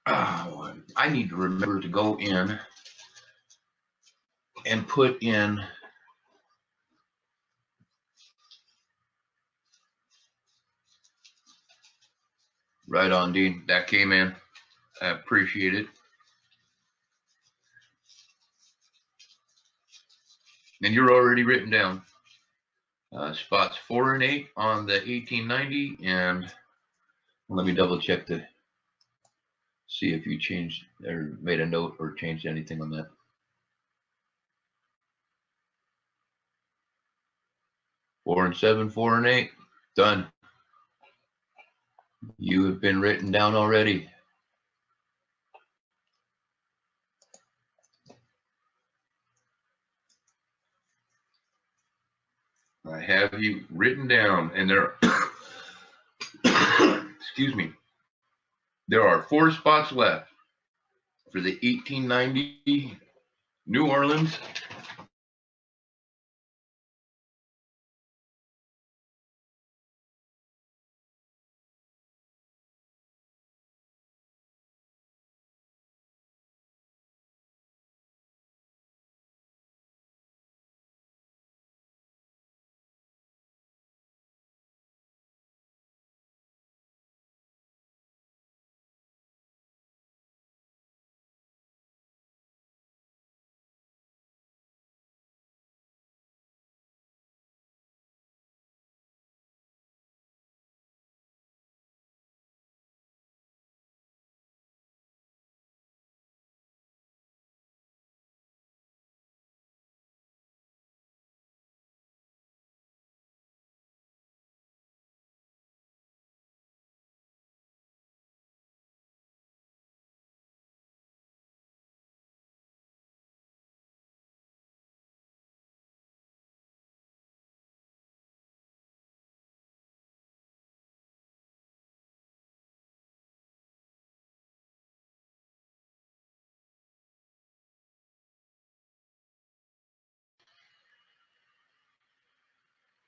Oh, I need to remember to go in and put in right on, Dean. That came in. I appreciate it. And you're already written down. Spots 4 and 8 on the 1890, and let me double check to see if you changed or made a note or changed anything on that. 4 and 7, 4 and 8. Done. You have been written down already. I have you written down, and there excuse me, there are 4 spots left for the 1890 New Orleans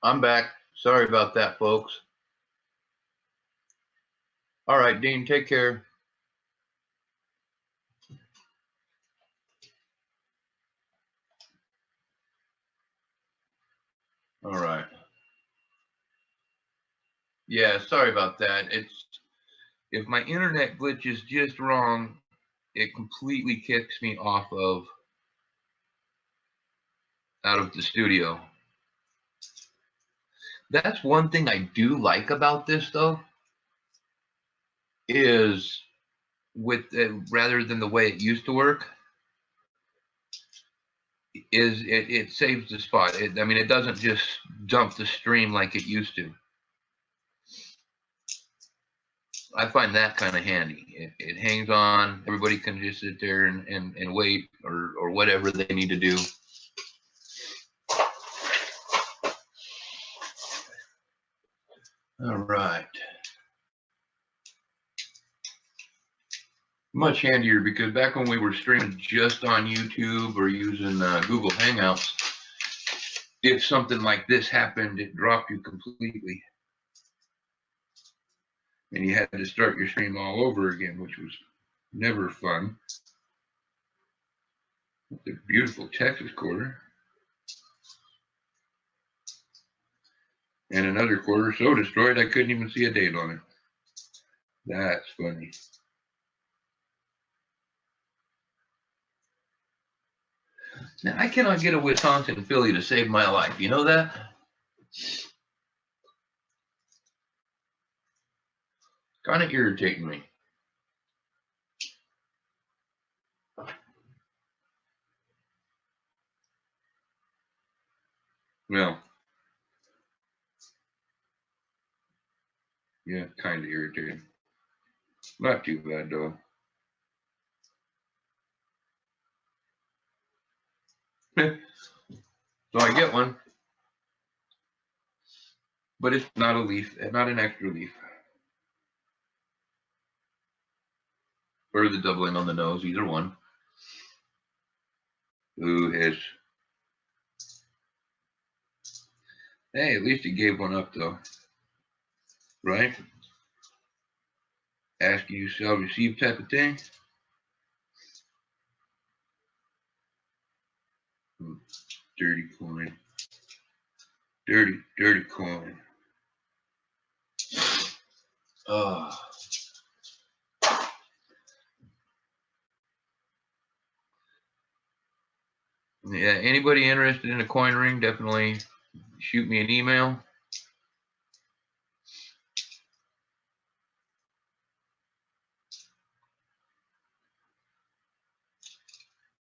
I'm back. Sorry about that, folks. All right, Dean, take care. All right. Yeah, sorry about that. It's if my internet glitch is just wrong, it completely kicks me off of out of the studio. That's one thing I do like about this, though, is with rather than the way it used to work, is it saves the spot. I mean, it doesn't just dump the stream like it used to. I find that kind of handy. It hangs on. Everybody can just sit there and wait or whatever they need to do. All right. Much handier because back when we were streaming just on YouTube or using Google Hangouts, if something like this happened, it dropped you completely. And you had to start your stream all over again, which was never fun. The beautiful Texas quarter. And another quarter so destroyed I couldn't even see a date on it. That's funny. Now, I cannot get a Wisconsin Philly to save my life. You know that? Kind of irritating me. Well, yeah, kind of irritating. Not too bad, though. So I get one. But it's not a leaf, not an extra leaf. Or the doubling on the nose, either one. Ooh, hiss. Hey, at least he gave one up, though. Right? Ask you shall receive type of thing. Dirty coin. Dirty, dirty coin. Oh. Yeah, anybody interested in a coin ring, definitely shoot me an email.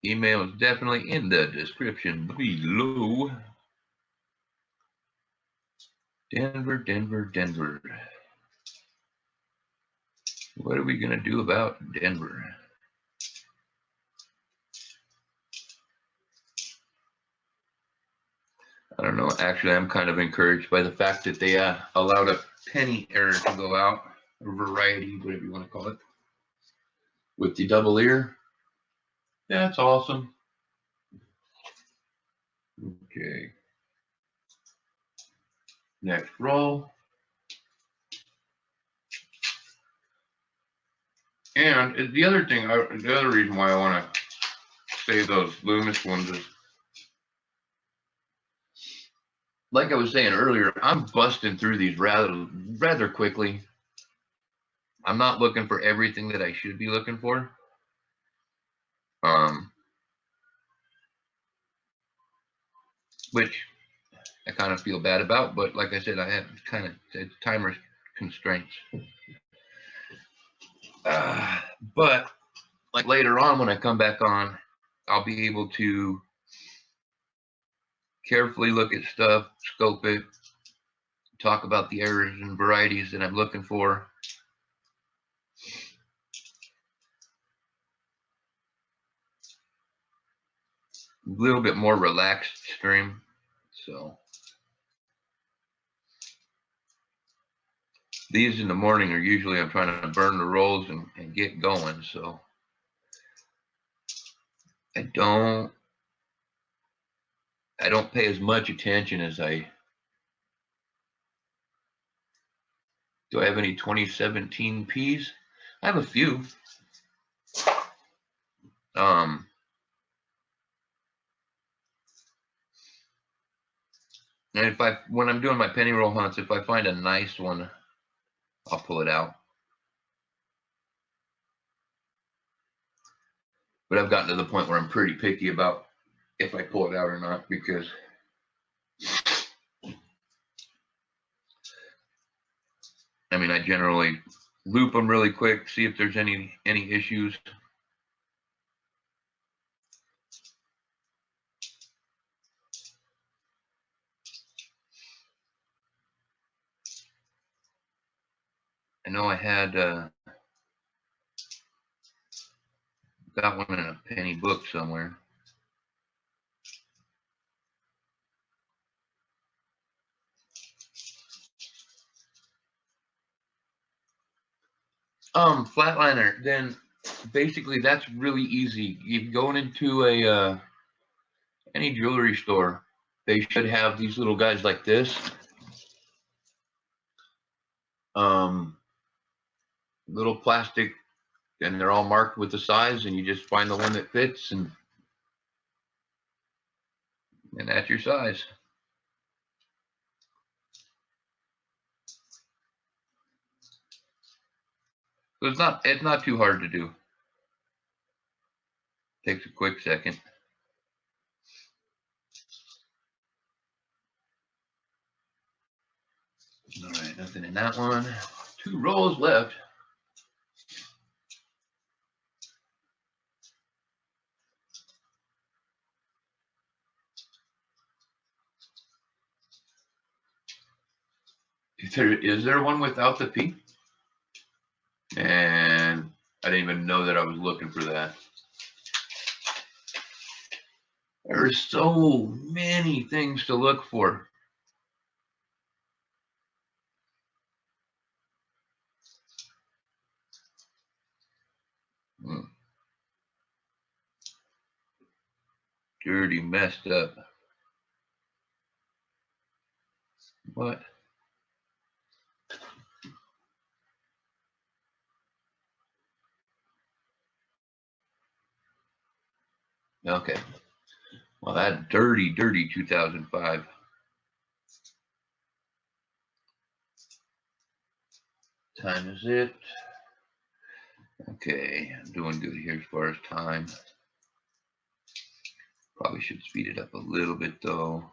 Email is definitely in the description below. Denver, Denver, Denver. What are we going to do about Denver? I don't know. Actually, I'm kind of encouraged by the fact that they allowed a penny error to go out, or variety, whatever you want to call it, with the double ear. That's awesome. Okay. Next roll. And the other thing, the other reason why I want to say those Loomis ones is, like I was saying earlier, I'm busting through these rather quickly. I'm not looking for everything that I should be looking for. Which I kind of feel bad about, but like I said, I have kind of time constraints. But like later on when I come back on, I'll be able to carefully look at stuff, scope it, talk about the errors and varieties that I'm looking for. A little bit more relaxed stream. So these in the morning are usually I'm trying to burn the rolls and get going. So I don't pay as much attention as do I have any 2017 Ps? I have a few. And when I'm doing my penny roll hunts, if I find a nice one, I'll pull it out. But I've gotten to the point where I'm pretty picky about if I pull it out or not, because I mean, I generally loop them really quick, see if there's any issues. I know I had got one in a penny book somewhere. Flatliner, then basically that's really easy. You're going into a any jewelry store, they should have these little guys like this. Little plastic, and they're all marked with the size, and you just find the one that fits, and that's your size. So it's not too hard to do. Takes a quick second. All right, nothing in that one. 2 rolls left. Is there one without the P? And I didn't even know that I was looking for that. There are so many things to look for. Dirty, messed up. What? Okay. Well, that dirty 2005. Time is it? Okay, I'm doing good here as far as time. Probably should speed it up a little bit though.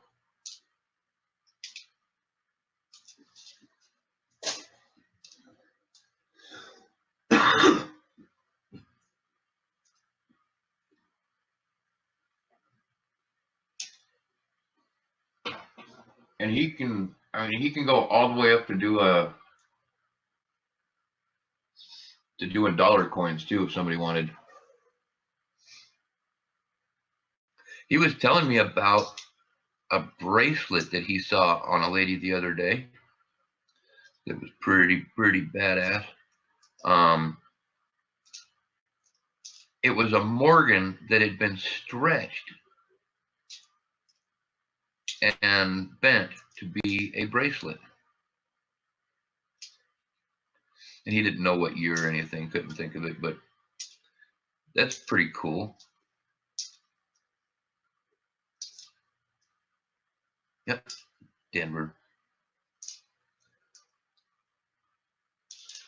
And he can, I mean, he can go all the way up to doing dollar coins too, if somebody wanted. He was telling me about a bracelet that he saw on a lady the other day. It was pretty badass. It was a Morgan that had been stretched and bent to be a bracelet. And he didn't know what year or anything, couldn't think of it, but that's pretty cool. Yep, Denver.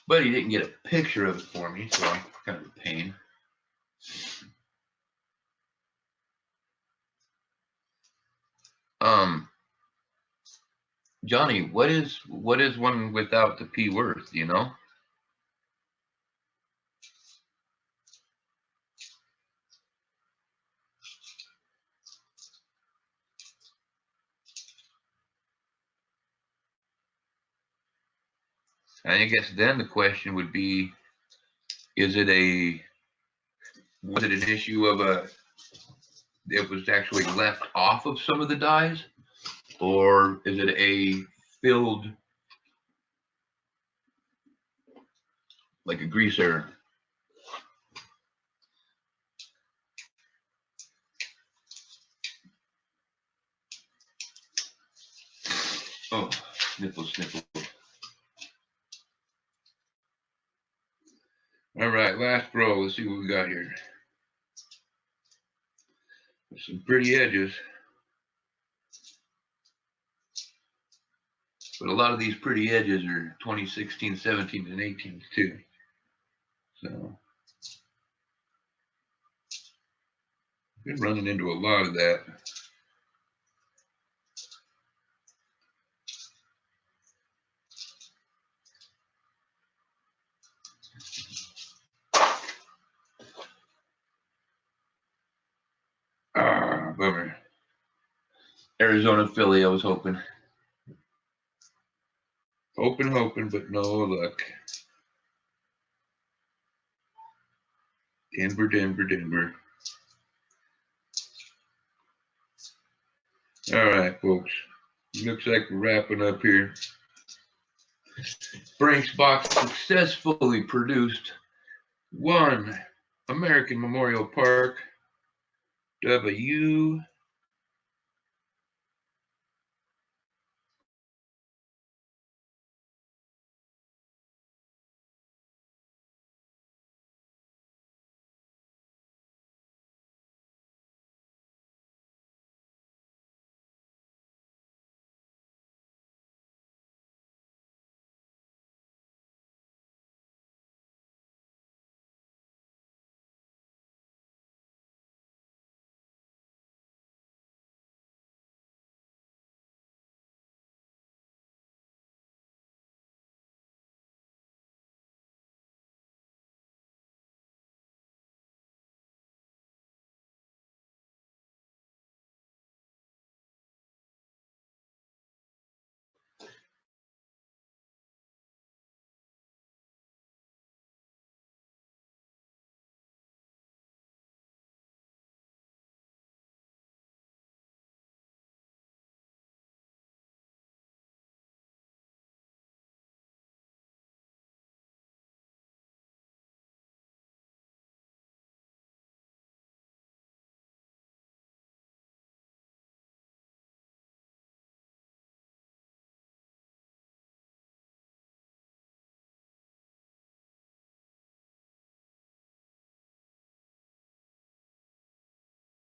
But he didn't get a picture of it for me, so I'm kind of a pain. Johnny, what is one without the P worth, do you know? And I guess then the question would be, was it an issue of it was actually left off of some of the dies? Or is it a filled, like a grease error? Oh, sniffle. All right, last row. Let's see what we got here. There's some pretty edges. But a lot of these pretty edges are 2016, 17, and 18 too. So been running into a lot of that. Ah, bummer. Arizona, Philly, I was hoping. Hoping, but no luck. Denver. All right, folks. Looks like we're wrapping up here. Brinks box successfully produced one American Memorial Park W.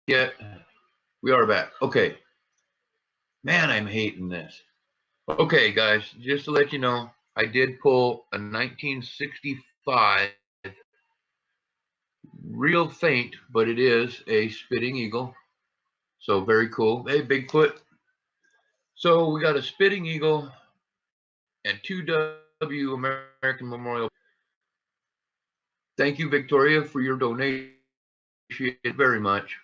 Yeah, we are back. Okay. Man, I'm hating this. Okay, guys, just to let you know, I did pull a 1965, real faint, but it is a Spitting Eagle. So very cool. Hey, Bigfoot. So we got a Spitting Eagle and 2W American Memorial. Thank you, Victoria, for your donation. Appreciate it very much.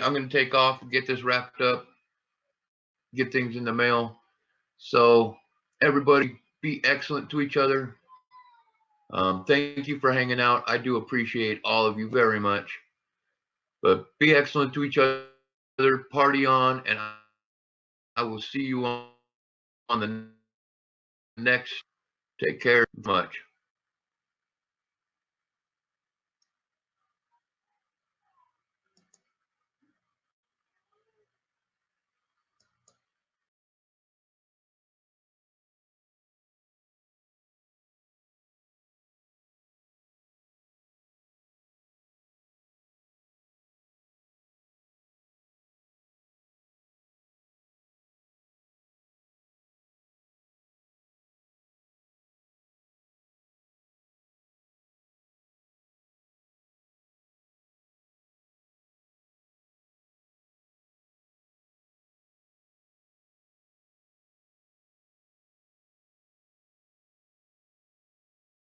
I'm going to take off and get this wrapped up, get things in the mail. So everybody be excellent to each other. Thank you for hanging out. I do appreciate all of you very much. But be excellent to each other. Party on, and I will see you on the next. Take care much.